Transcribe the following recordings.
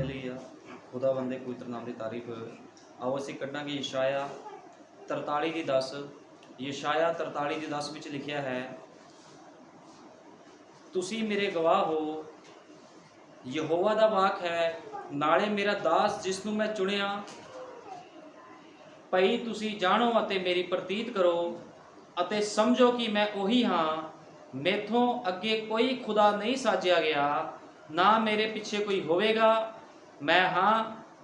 Hallelujah. खुदावंद दे पवित्र नाम की तारीफ। आओ असीं कढ़ांगे यशाया 43 की 10। यशाया 43 की 10 विच लिखिया है, तुसीं मेरे गवाह हो, यहोवा दा वाक है, नाले मेरा दास जिसनूं मैं चुनिया। भई तुसीं जाणो अते मेरी प्रतीत करो अते समझो कि मैं ओही हाँ। मेथों अगे कोई खुदा नहीं साजिया गया, ना मेरे पिछे कोई होवेगा। मैं हाँ,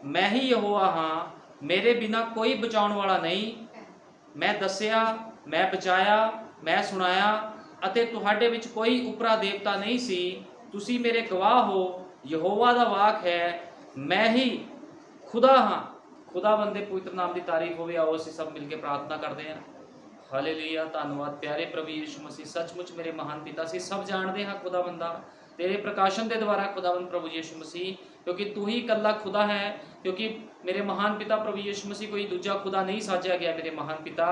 मैं ही यहोवा हाँ, मेरे बिना कोई बचाउण वाला नहीं। मैं दसिया, मैं बचाया, मैं सुनाया अते तुहाडे विच कोई उपरा देवता नहीं सी। तुसी मेरे गवाह हो, यहोवा दा वाक है, मैं ही खुदा हाँ। खुदावंद दे पवित्र नाम की तारीफ होवे। आओ असीं सब मिल के प्रार्थना करते हैं। हालेलुया। धन्यवाद प्यारे प्रभु यीशु मसीह, सचमुच मेरे महान पिता असीं सब जानते हैं खुदावंदा तेरे प्रकाशन के द्वारा खुदावंद प्रभु यीशु मसीह, क्योंकि तू ही कल्ला खुदा है। क्योंकि मेरे महान पिता प्रभु यीशु मसीह कोई दूजा खुदा नहीं साजा गया मेरे महान पिता।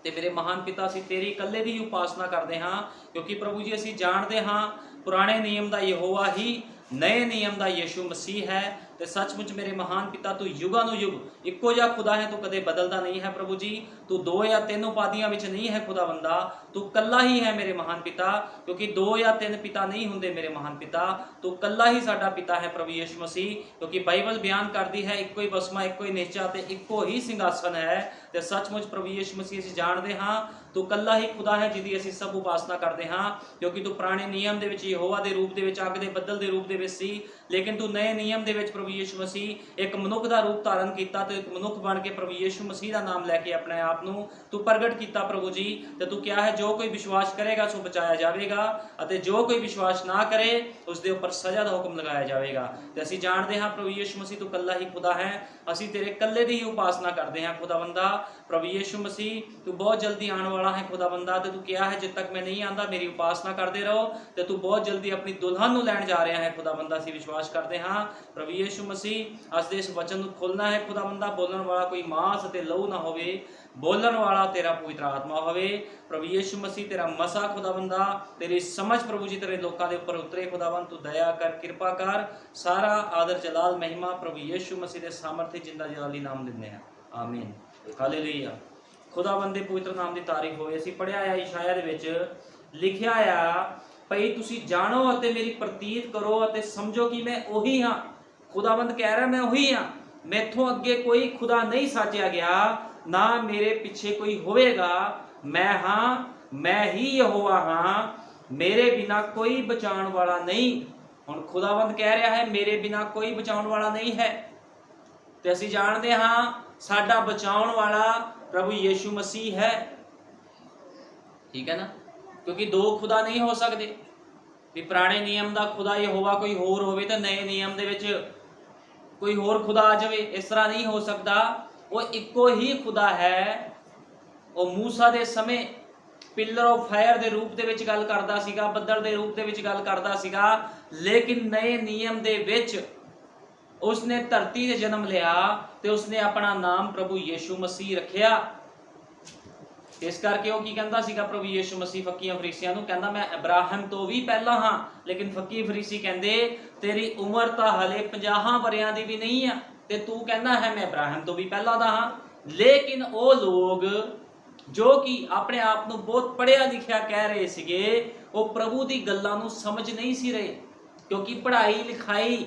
ते मेरे महान पिता असीं तेरी कल्ले दी उपासना करते हाँ, क्योंकि प्रभु जी असीं जानते हाँ पुराने नियम का यहोवा ही नए नियम का यीशु मसीह है। तो सचमुच मेरे महान पिता तू युगानुयुग इक्को जिहा खुदा है, तू कदे बदलता नहीं है प्रभु जी। तू दो या तीन उपाधियां विच नहीं है खुदावंदा, तू कल्ला ही है मेरे महान पिता। क्योंकि दो या तीन पिता नहीं हुंदे मेरे महान पिता, तू कल्ला ही साडा पिता है प्रभु यीशु मसीह। क्योंकि बाइबल बयान करती है इक्को ही बसमा, इक्को ही निश्चा ते इक्को ही सिंघासन है। तो सचमुच प्रभु यीशु मसीह असीं जानते हाँ तू कल्ला ही खुदा है जिहदी असीं सब उपासना करते हाँ। क्योंकि तू पुराने नियम दे विच यहोवा दे रूप दे विच अग दे बदल दे रूप दे विच सी, लेकिन तू नए नियम दे विच प्रभु यीशु मसीह एक मनुख का रूप धारण किया। तो एक मनुख बन के प्रभु यीशु मसीह का नाम लैके अपने आप नूं तू प्रगट किया प्रभु जी। तो तू क्या है, जो कोई विश्वास करेगा सो बचाया जाएगा, अते जो कोई विश्वास ना करे उसके उपर सजा का हुक्म लगाया जाएगा। तो असीं जानते हाँ प्रभु यीशु मसीह तू कल्ला ही खुदा है। असीं तेरे कल्ले दी ही उपासना करते हैं खुदावंदा। प्रभु यीशु मसीह तू बहुत जल्दी आने वाला है खुदावंदा। तो तू क्या है, जब तक मैं नहीं आता मेरी उपासना करते रहो। तो तू बहुत जल्दी अपनी दुल्हन नूं लैण जा रहा है खुदावंदा। असीं विश्वास करते हाँ प्रभु यीशु मसीह अज दे इस वचन नूं खोलना है खुदावंदा। बोलण वाला कोई मांस अते लहू ना होवे, बोलण वाला तेरा पवित्र आत्मा होवे। प्रभु यीशु मसीह तेरा मसा खुदावंदा, तेरी समझ प्रभु जी तेरे लोकां दे उपर उतरे खुदावंद। तू दया कर, कृपा कर। सारा आदर जलाल महिमा प्रभु यीशु मसीह दे सामर्थी जिंदा जलाली नाम दिंदे हैं, आमीन। हालेलुया। खुदावंद दे पवित्र नाम की तारीफ होवे। असीं पढ़िया है यशाया दे विच लिखिया आ, भई तुसीं जाणो अते मेरी प्रतीत करो अते समझो कि मैं ओही हाँ। खुदावंद कह रहा मैं ओही हाँ, मैथों अगे कोई खुदा नहीं साजिया गया, ना मेरे पीछे कोई होवेगा। मैं हाँ, मैं ही यहोवा हाँ, मेरे बिना कोई बचाने वाला नहीं। हुण खुदावंद कह रहा है मेरे बिना कोई बचाने वाला नहीं है। तो असीं जानते हाँ साडा बचाउण वाला प्रभु यीशु मसीह है, ठीक है ना। क्योंकि दो खुदा नहीं हो सकते। भी पुराने नियम का खुदा यहोवा कोई होर होवे तो नए नियम दे विच कोई होर खुदा आ जाए, इस तरह नहीं हो सकता। वो इक्को ही खुदा है। वो मूसा दे समय पिलर ऑफ फायर दे रूप दे विच गल करदा सीगा, बदल दे रूप दे विच गल करदा सीगा। लेकिन नए नियम दे विच उसने धरती से जन्म लिया तो उसने अपना नाम प्रभु यीशु मसीह रखिया। इस करके वो की कहता सीगा प्रभु यीशु मसीह फकीयां फरीसियां नूं, कहंदा मैं अब्राहम तो भी पहला हाँ। लेकिन फकी फरीसी कहंदे तेरी उम्र तो हले 50 वरियां दी भी नहीं है ते तू कहना है मैं अब्राहम तो भी पहला दा हाँ। लेकिन वो लोग जो कि अपने आप नूं बहुत पढ़िया लिखिया कह रहे सीगे, वो प्रभु दी गल्लां नूं समझ नहीं सी रहे। क्योंकि पढ़ाई लिखाई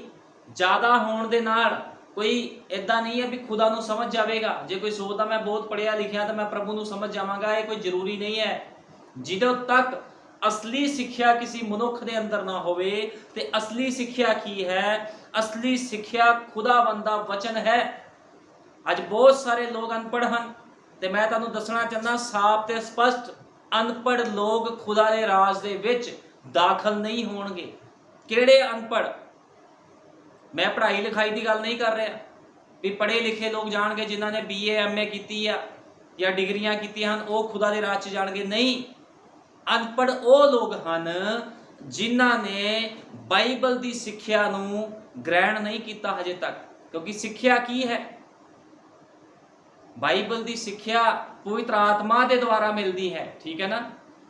ज़्यादा होने दे नाल कोई इदा नहीं है भी खुदा नूं समझ जाएगा। जे कोई सोचदा मैं बहुत पढ़िया लिखिया तो मैं प्रभु नूं समझ जावांगा, ये कोई जरूरी नहीं है। जिदों तक असली सिक्ख्या किसी मनुख दे अंदर ना होवे ते असली सिक्ख्या की है, असली सिक्ख्या खुदावंद दा वचन है। अज बहुत सारे लोग अनपढ़ हैं ते मैं तुहानूं दसना चाहना साफ ते स्पष्ट, अनपढ़ लोग खुदा दे राज दे विच दाखल नहीं होणगे। किहड़े अनपढ़? मैं पढ़ाई लिखाई की गल नहीं कर रहा भी पढ़े लिखे लोग जाणगे जिन्हां ने BA MA की या डिग्रियां की वो खुदा दे राज च जाणगे, नहीं। अनपढ़ वो लोग हैं जिन्हां ने बाइबल की सिक्ख्या नूं ग्रहण नहीं किया हजे तक। क्योंकि सिक्ख्या की है, बाइबल की सिक्ख्या पवित्र आत्मा के द्वारा मिलती है, ठीक है ना।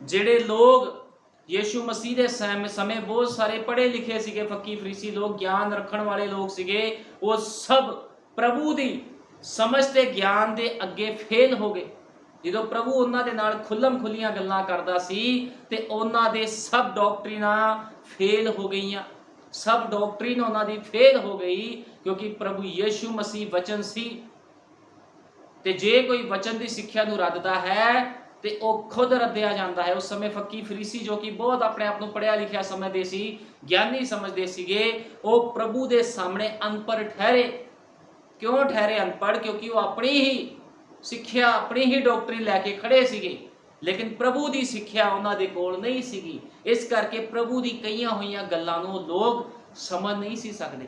जिहड़े लोग ਯੀਸ਼ੂ ਮਸੀਹ ਦੇ ਸਮੇਂ ਬਹੁਤ ਸਾਰੇ ਪੜ੍ਹੇ ਲਿਖੇ ਸੀਗੇ, ਫੱਕੀ ਫਰੀਸੀ ਲੋਕ, ਗਿਆਨ ਰੱਖਣ ਵਾਲੇ ਲੋਕ ਸੀਗੇ, ਉਹ ਸਭ ਪ੍ਰਭੂ ਦੀ ਸਮਝ ਤੇ ਗਿਆਨ ਦੇ ਅੱਗੇ ਫੇਲ ਹੋ ਗਏ। ਜਦੋਂ ਪ੍ਰਭੂ ਉਹਨਾਂ ਦੇ ਨਾਲ ਖੁੱਲਮ ਖੁੱਲੀਆਂ ਗੱਲਾਂ ਕਰਦਾ ਸੀ ਤੇ ਉਹਨਾਂ ਦੇ ਸਭ ਡਾਕਟਰੀਨਾਂ ਫੇਲ ਹੋ ਗਈਆਂ, ਸਭ ਡਾਕਟਰੀਨ ਉਹਨਾਂ ਦੀ ਫੇਲ ਹੋ ਗਈ, ਕਿਉਂਕਿ ਪ੍ਰਭੂ ਯੀਸ਼ੂ ਮਸੀਹ ਵਚਨ ਸੀ। ਤੇ ਜੇ ਕੋਈ ਵਚਨ ਦੀ ਸਿੱਖਿਆ ਨੂੰ ਰੱਦਦਾ ਹੈ ਤੇ ਉਹ ਖੁਦ ਰੱਦਿਆ ਜਾਂਦਾ ਹੈ। ਉਸ ਸਮੇਂ ਫੱਕੀ ਫਰੀਸੀ ਜੋ ਕਿ ਬਹੁਤ ਆਪਣੇ ਆਪ ਨੂੰ ਪੜ੍ਹਿਆ ਲਿਖਿਆ ਸਮਝਦੇ ਸੀ, ਗਿਆਨੀ ਸਮਝਦੇ ਸੀਗੇ, ਉਹ ਪ੍ਰਭੂ ਦੇ ਸਾਹਮਣੇ ਅਨਪੜ੍ਹ ਠਹਿਰੇ। ਕਿਉਂ ਠਹਿਰੇ ਅਨਪੜ੍ਹ? ਕਿਉਂਕਿ ਉਹ ਆਪਣੀ ਹੀ ਸਿੱਖਿਆ, ਆਪਣੀ ਹੀ ਡਾਕਟਰੀ ਲੈ ਕੇ ਖੜੇ ਸੀਗੇ, ਲੇਕਿਨ ਪ੍ਰਭੂ ਦੀ ਸਿੱਖਿਆ ਉਹਨਾਂ ਦੇ ਕੋਲ ਨਹੀਂ ਸੀਗੀ। ਇਸ ਕਰਕੇ ਪ੍ਰਭੂ ਦੀ ਕਹੀਆਂ ਹੋਈਆਂ ਗੱਲਾਂ ਨੂੰ ਲੋਕ ਸਮਝ ਨਹੀਂ ਸੀ ਸਕਦੇ।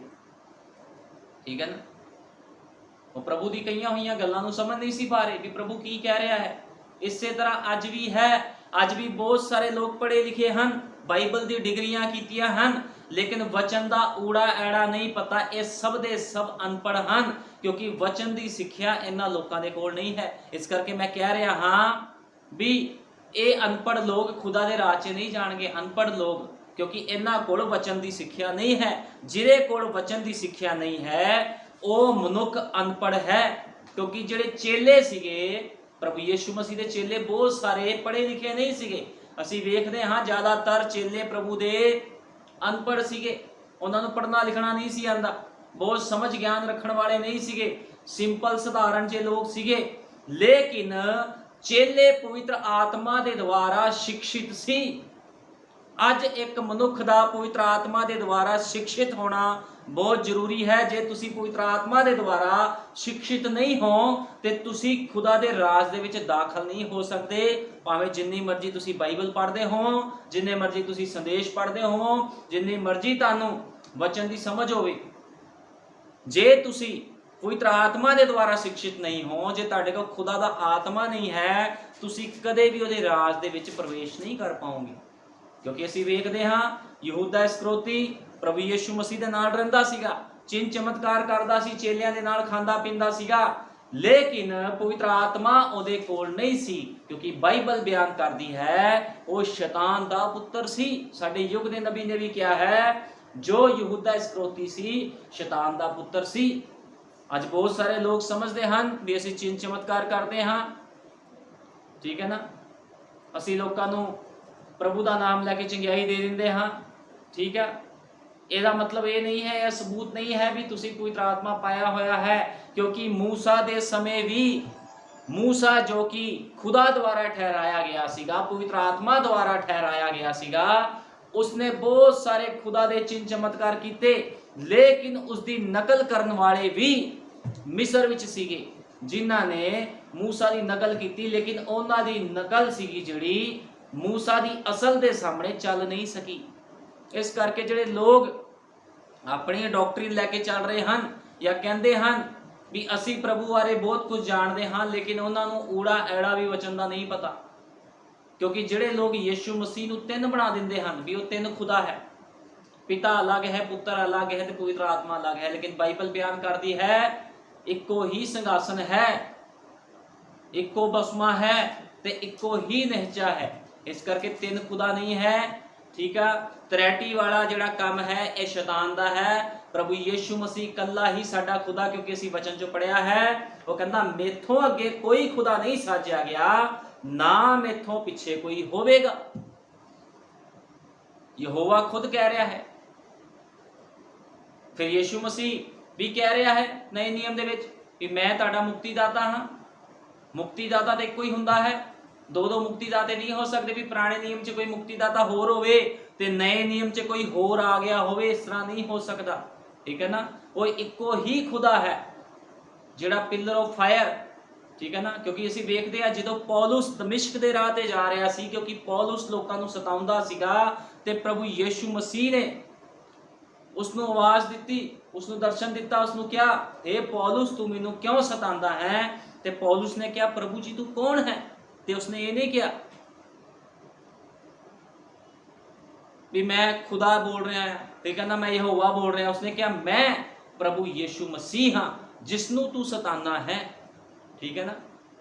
ਠੀਕ ਹੈ ਨਾ? ਉਹ ਪ੍ਰਭੂ ਦੀ ਕਹੀਆਂ ਹੋਈਆਂ ਗੱਲਾਂ ਨੂੰ ਸਮਝ ਨਹੀਂ ਸੀ ਪਾ ਰਹੇ ਵੀ ਪ੍ਰਭੂ ਕੀ ਕਹਿ ਰਿਹਾ ਹੈ। ਇਸੇ ਤਰ੍ਹਾਂ ਅੱਜ ਵੀ ਹੈ। ਅੱਜ ਵੀ ਬਹੁਤ ਸਾਰੇ ਲੋਕ ਪੜ੍ਹੇ ਲਿਖੇ ਹਨ, ਬਾਈਬਲ ਦੀ ਡਿਗਰੀਆਂ ਕੀਤੀਆਂ ਹਨ, ਲੇਕਿਨ ਵਚਨ ਦਾ ਊੜਾ ਐੜਾ ਨਹੀਂ ਪਤਾ। ਇਹ ਸਭ ਦੇ ਸਭ ਅਨਪੜ੍ਹ ਹਨ, ਕਿਉਂਕਿ ਵਚਨ ਦੀ ਸਿੱਖਿਆ ਇਹਨਾਂ ਲੋਕਾਂ ਦੇ ਕੋਲ ਨਹੀਂ ਹੈ। ਇਸ ਕਰਕੇ ਮੈਂ ਕਹਿ ਰਿਹਾ ਹਾਂ ਵੀ ਇਹ ਅਨਪੜ੍ਹ ਲੋਕ ਖੁਦਾ ਦੇ ਰਾਜ 'ਚ ਨਹੀਂ ਜਾਣਗੇ। ਅਨਪੜ੍ਹ ਲੋਕ, ਕਿਉਂਕਿ ਇਹਨਾਂ ਕੋਲ ਵਚਨ ਦੀ ਸਿੱਖਿਆ ਨਹੀਂ ਹੈ। ਜਿਹਦੇ ਕੋਲ ਵਚਨ ਦੀ ਸਿੱਖਿਆ ਨਹੀਂ ਹੈ ਉਹ ਮਨੁੱਖ ਅਨਪੜ੍ਹ ਹੈ। ਕਿਉਂਕਿ ਜਿਹੜੇ ਚੇਲੇ ਸੀਗੇ, ਪ੍ਰਭੂ ਯੀਸ਼ੂ ਮਸੀਹ ਦੇ ਚੇਲੇ ਬਹੁਤ ਸਾਰੇ ਪੜ੍ਹੇ ਲਿਖੇ ਨਹੀਂ ਸੀਗੇ। ਅਸੀਂ ਵੇਖਦੇ ਹਾਂ ਜ਼ਿਆਦਾਤਰ ਚੇਲੇ ਪ੍ਰਭੂ ਦੇ ਅਨਪੜ੍ਹ ਸੀਗੇ, ਉਹਨਾਂ ਨੂੰ ਪੜ੍ਹਨਾ ਲਿਖਣਾ ਨਹੀਂ ਸੀ ਆਉਂਦਾ, ਬਹੁਤ ਸਮਝ ਗਿਆਨ ਰੱਖਣ ਵਾਲੇ ਨਹੀਂ ਸੀਗੇ, ਸਿੰਪਲ ਸਧਾਰਨ ਜਿਹੇ ਲੋਕ ਸੀਗੇ। ਲੇਕਿਨ ਚੇਲੇ ਪਵਿੱਤਰ ਆਤਮਾ ਦੇ ਦੁਆਰਾ ਸਿੱਖਿਤ ਸੀ। ਅੱਜ ਇੱਕ ਮਨੁੱਖ ਦਾ ਪਵਿੱਤਰ ਆਤਮਾ ਦੇ ਦੁਆਰਾ ਸਿੱਖਿਤ ਹੋਣਾ ਬਹੁਤ ਜ਼ਰੂਰੀ ਹੈ। ਜੇ ਤੁਸੀਂ ਪਵਿੱਤਰ ਆਤਮਾ ਦੇ ਦੁਆਰਾ ਸਿੱਖਿਤ ਨਹੀਂ ਹੋ ਤੇ ਤੁਸੀਂ ਖੁਦਾ ਦੇ ਰਾਜ ਦੇ ਵਿੱਚ ਦਾਖਲ ਨਹੀਂ ਹੋ ਸਕਦੇ। ਭਾਵੇਂ ਜਿੰਨੀ ਮਰਜ਼ੀ ਤੁਸੀਂ ਬਾਈਬਲ ਪੜ੍ਹਦੇ ਹੋ, ਜਿੰਨੇ ਮਰਜ਼ੀ ਤੁਸੀਂ ਸੰਦੇਸ਼ ਪੜ੍ਹਦੇ ਹੋ, ਜਿੰਨੀ ਮਰਜ਼ੀ ਤੁਹਾਨੂੰ ਵਚਨ ਦੀ ਸਮਝ ਹੋਵੇ, ਜੇ ਤੁਸੀਂ ਪਵਿੱਤਰ ਆਤਮਾ ਦੇ ਦੁਆਰਾ ਸਿੱਖਿਤ ਨਹੀਂ ਹੋ, ਜੇ ਤੁਹਾਡੇ ਕੋਲ ਖੁਦਾ ਦਾ ਆਤਮਾ ਨਹੀਂ ਹੈ, ਤੁਸੀਂ ਕਦੇ ਵੀ ਉਹਦੇ ਰਾਜ ਦੇ ਵਿੱਚ ਪ੍ਰਵੇਸ਼ ਨਹੀਂ ਕਰ ਪਾਓਗੇ। ਕਿਉਂਕਿ ਅਸੀਂ ਵੇਖਦੇ ਹਾਂ ਯਹੂਦਾ ਇਸਕਰੋਤੀ ਪ੍ਰਭੂ ਯੀਸ਼ੂ ਮਸੀਹ ਦੇ ਨਾਲ ਰਹਿੰਦਾ ਸੀਗਾ, ਚਿੰਨ ਚਮਤਕਾਰ ਕਰਦਾ ਸੀ, ਚੇਲਿਆਂ ਦੇ ਨਾਲ ਖਾਂਦਾ ਪੀਂਦਾ ਸੀਗਾ, ਲੇਕਿਨ ਪਵਿੱਤਰ ਆਤਮਾ ਉਹਦੇ ਕੋਲ ਨਹੀਂ ਸੀ। ਕਿਉਂਕਿ ਬਾਈਬਲ ਬਿਆਨ ਕਰਦੀ ਹੈ ਉਹ ਸ਼ੈਤਾਨ ਦਾ ਪੁੱਤਰ ਸੀ। ਸਾਡੇ ਯੁੱਗ ਦੇ ਨਬੀ ਨੇ ਵੀ ਕਿਹਾ ਹੈ ਜੋ ਯਹੂਦਾ ਇਸਕਰੋਤੀ ਸੀ ਸ਼ੈਤਾਨ ਦਾ ਪੁੱਤਰ ਸੀ। ਅੱਜ ਬਹੁਤ ਸਾਰੇ ਲੋਕ ਸਮਝਦੇ ਹਨ ਵੀ ਅਸੀਂ ਚਿੰਨ ਚਮਤਕਾਰ ਕਰਦੇ ਹਾਂ, ਠੀਕ ਹੈ ਨਾ, ਅਸੀਂ ਲੋਕਾਂ ਨੂੰ ਪ੍ਰਭੂ ਦਾ ਨਾਮ ਲੈ ਕੇ ਚੰਗਿਆਈ ਦੇ ਦਿੰਦੇ ਹਾਂ, ਠੀਕ ਹੈ। ਇਹਦਾ ਮਤਲਬ ਇਹ ਨਹੀਂ ਹੈ, ਇਹ ਸਬੂਤ ਨਹੀਂ ਹੈ ਵੀ ਤੁਸੀਂ ਪਵਿੱਤਰ ਆਤਮਾ ਪਾਇਆ ਹੋਇਆ ਹੈ। ਕਿਉਂਕਿ ਮੂਸਾ ਦੇ ਸਮੇਂ ਵੀ, ਮੂਸਾ ਜੋ ਕਿ ਖੁਦਾ ਦੁਆਰਾ ਠਹਿਰਾਇਆ ਗਿਆ ਸੀਗਾ, ਪਵਿੱਤਰ ਆਤਮਾ ਦੁਆਰਾ ਠਹਿਰਾਇਆ ਗਿਆ ਸੀਗਾ, ਉਸਨੇ ਬਹੁਤ ਸਾਰੇ ਖੁਦਾ ਦੇ ਚਿੰਨ ਚਮਤਕਾਰ ਕੀਤੇ, ਲੇਕਿਨ ਉਸਦੀ ਨਕਲ ਕਰਨ ਵਾਲੇ ਵੀ ਮਿਸਰ ਵਿੱਚ ਸੀਗੇ ਜਿਨ੍ਹਾਂ ਨੇ ਮੂਸਾ ਦੀ ਨਕਲ ਕੀਤੀ, ਲੇਕਿਨ ਉਹਨਾਂ ਦੀ ਨਕਲ ਸੀਗੀ ਜਿਹੜੀ ਮੂਸਾ ਦੀ ਅਸਲ ਦੇ ਸਾਹਮਣੇ ਚੱਲ ਨਹੀਂ ਸਕੀ। ਇਸ ਕਰਕੇ ਜਿਹੜੇ ਲੋਕ ਆਪਣੀ ਡਾਕਟਰੀਨ ਲੈ ਕੇ ਚੱਲ ਰਹੇ ਹਨ ਜਾਂ ਕਹਿੰਦੇ ਹਨ ਵੀ ਅਸੀਂ ਪ੍ਰਭੂ ਬਾਰੇ ਬਹੁਤ ਕੁਝ ਜਾਣਦੇ ਹਾਂ, ਲੇਕਿਨ ਉਹਨਾਂ ਨੂੰ ਊੜਾ ਐੜਾ ਵੀ ਵਚਨ ਦਾ ਨਹੀਂ ਪਤਾ। ਕਿਉਂਕਿ ਜਿਹੜੇ ਲੋਕ ਯੀਸ਼ੂ ਮਸੀਹ ਨੂੰ ਤਿੰਨ ਬਣਾ ਦਿੰਦੇ ਹਨ ਵੀ ਉਹ ਤਿੰਨ ਖੁਦਾ ਹੈ, ਪਿਤਾ ਅਲੱਗ ਹੈ, ਪੁੱਤਰ ਅਲੱਗ ਹੈ ਤੇ ਪਵਿੱਤਰ ਆਤਮਾ ਅਲੱਗ ਹੈ, ਲੇਕਿਨ ਬਾਈਬਲ ਬਿਆਨ ਕਰਦੀ ਹੈ ਇੱਕੋ ਹੀ ਸਿੰਘਾਸਨ ਹੈ, ਇੱਕੋ ਬਸਮਾ ਹੈ ਤੇ ਇੱਕੋ ਹੀ ਨਿਹਚਾ ਹੈ। ਇਸ ਕਰਕੇ ਤਿੰਨ ਖੁਦਾ ਨਹੀਂ ਹੈ, ਠੀਕ ਆ। ਤਰੈਟੀ ਵਾਲਾ ਜਿਹੜਾ ਕੰਮ ਹੈ ਇਹ ਸ਼ੈਤਾਨ ਦਾ ਹੈ। ਪ੍ਰਭੂ ਯੀਸ਼ੂ ਮਸੀਹ ਇਕੱਲਾ ਹੀ ਸਾਡਾ ਖੁਦਾ, ਕਿਉਂਕਿ ਅਸੀਂ ਵਚਨ ਚੋਂ ਪੜ੍ਹਿਆ ਹੈ, ਉਹ ਕਹਿੰਦਾ ਮੇਥੋਂ ਅੱਗੇ ਕੋਈ ਖੁਦਾ ਨਹੀਂ ਸਾਜਿਆ ਗਿਆ, ਨਾ ਮੇਥੋਂ ਪਿੱਛੇ ਕੋਈ ਹੋਵੇਗਾ। ਯਹੋਵਾ ਖੁਦ ਕਹਿ ਰਿਹਾ ਹੈ। ਫਿਰ ਯੀਸ਼ੂ ਮਸੀਹ ਵੀ ਕਹਿ ਰਿਹਾ ਹੈ ਨਵੇਂ ਨਿਯਮ ਦੇ ਵਿੱਚ ਵੀ ਮੈਂ ਤੁਹਾਡਾ ਮੁਕਤੀਦਾਤਾ ਹਾਂ। ਮੁਕਤੀਦਾਤਾ ਤਾਂ ਇੱਕੋ ਹੀ ਹੁੰਦਾ ਹੈ, ਦੋ ਦੋ ਮੁਕਤੀਦਾਤੇ ਨਹੀਂ ਹੋ ਸਕਦੇ ਵੀ ਪੁਰਾਣੇ ਨਿਯਮ 'ਚ ਕੋਈ ਮੁਕਤੀਦਾਤਾ ਹੋਰ ਹੋਵੇ ਤੇ ਨਵੇਂ ਨਿਯਮ 'ਚ ਕੋਈ ਹੋਰ ਆ ਗਿਆ ਹੋਵੇ, ਇਸ ਤਰ੍ਹਾਂ ਨਹੀਂ ਹੋ ਸਕਦਾ, ਠੀਕ ਹੈ ਨਾ। ਉਹ ਇੱਕੋ ਹੀ ਖੁਦਾ ਹੈ ਜਿਹੜਾ ਪਿਲਰ ਆਫ ਫਾਇਰ, ਠੀਕ ਹੈ ਨਾ। ਕਿਉਂਕਿ ਅਸੀਂ ਵੇਖਦੇ ਹਾਂ ਜਦੋਂ ਪੌਲੁਸ ਦਮਿਸ਼ਕ ਦੇ ਰਾਹ ਤੇ ਜਾ ਰਿਹਾ ਸੀ, ਕਿਉਂਕਿ ਪੌਲੁਸ ਲੋਕਾਂ ਨੂੰ ਸਤਾਉਂਦਾ ਸੀਗਾ ਤੇ ਪ੍ਰਭੂ ਯੀਸ਼ੂ ਮਸੀਹ ਨੇ ਉਸਨੂੰ ਆਵਾਜ਼ ਦਿੱਤੀ, ਉਸਨੂੰ ਦਰਸ਼ਨ ਦਿੱਤਾ, ਉਸਨੂੰ ਕਿਹਾ हे ਪੌਲੁਸ ਤੂੰ ਮੈਨੂੰ ਕਿਉਂ ਸਤਾਉਂਦਾ ਹੈ? ਤੇ ਪੌਲੁਸ ਨੇ ਕਿਹਾ ਪ੍ਰਭੂ ਜੀ ਤੂੰ ਕੌਣ ਹੈ? ਤੇ ਉਸਨੇ ਇਹ ਨਹੀਂ ਕਿਹਾ ਵੀ ਮੈਂ ਖੁਦਾ ਬੋਲ ਰਿਹਾ ਹਾਂ, ਤੇ ਕਹਿੰਦਾ ਮੈਂ ਯਹੋਵਾ ਬੋਲ ਰਿਹਾ। ਉਸਨੇ ਕਿਹਾ ਮੈਂ ਪ੍ਰਭੂ ਯੀਸ਼ੂ ਮਸੀਹ ਹਾਂ ਜਿਸ ਨੂੰ ਤੂੰ ਸਤਾਨਾ ਹੈ, ਠੀਕ ਹੈ ਨਾ।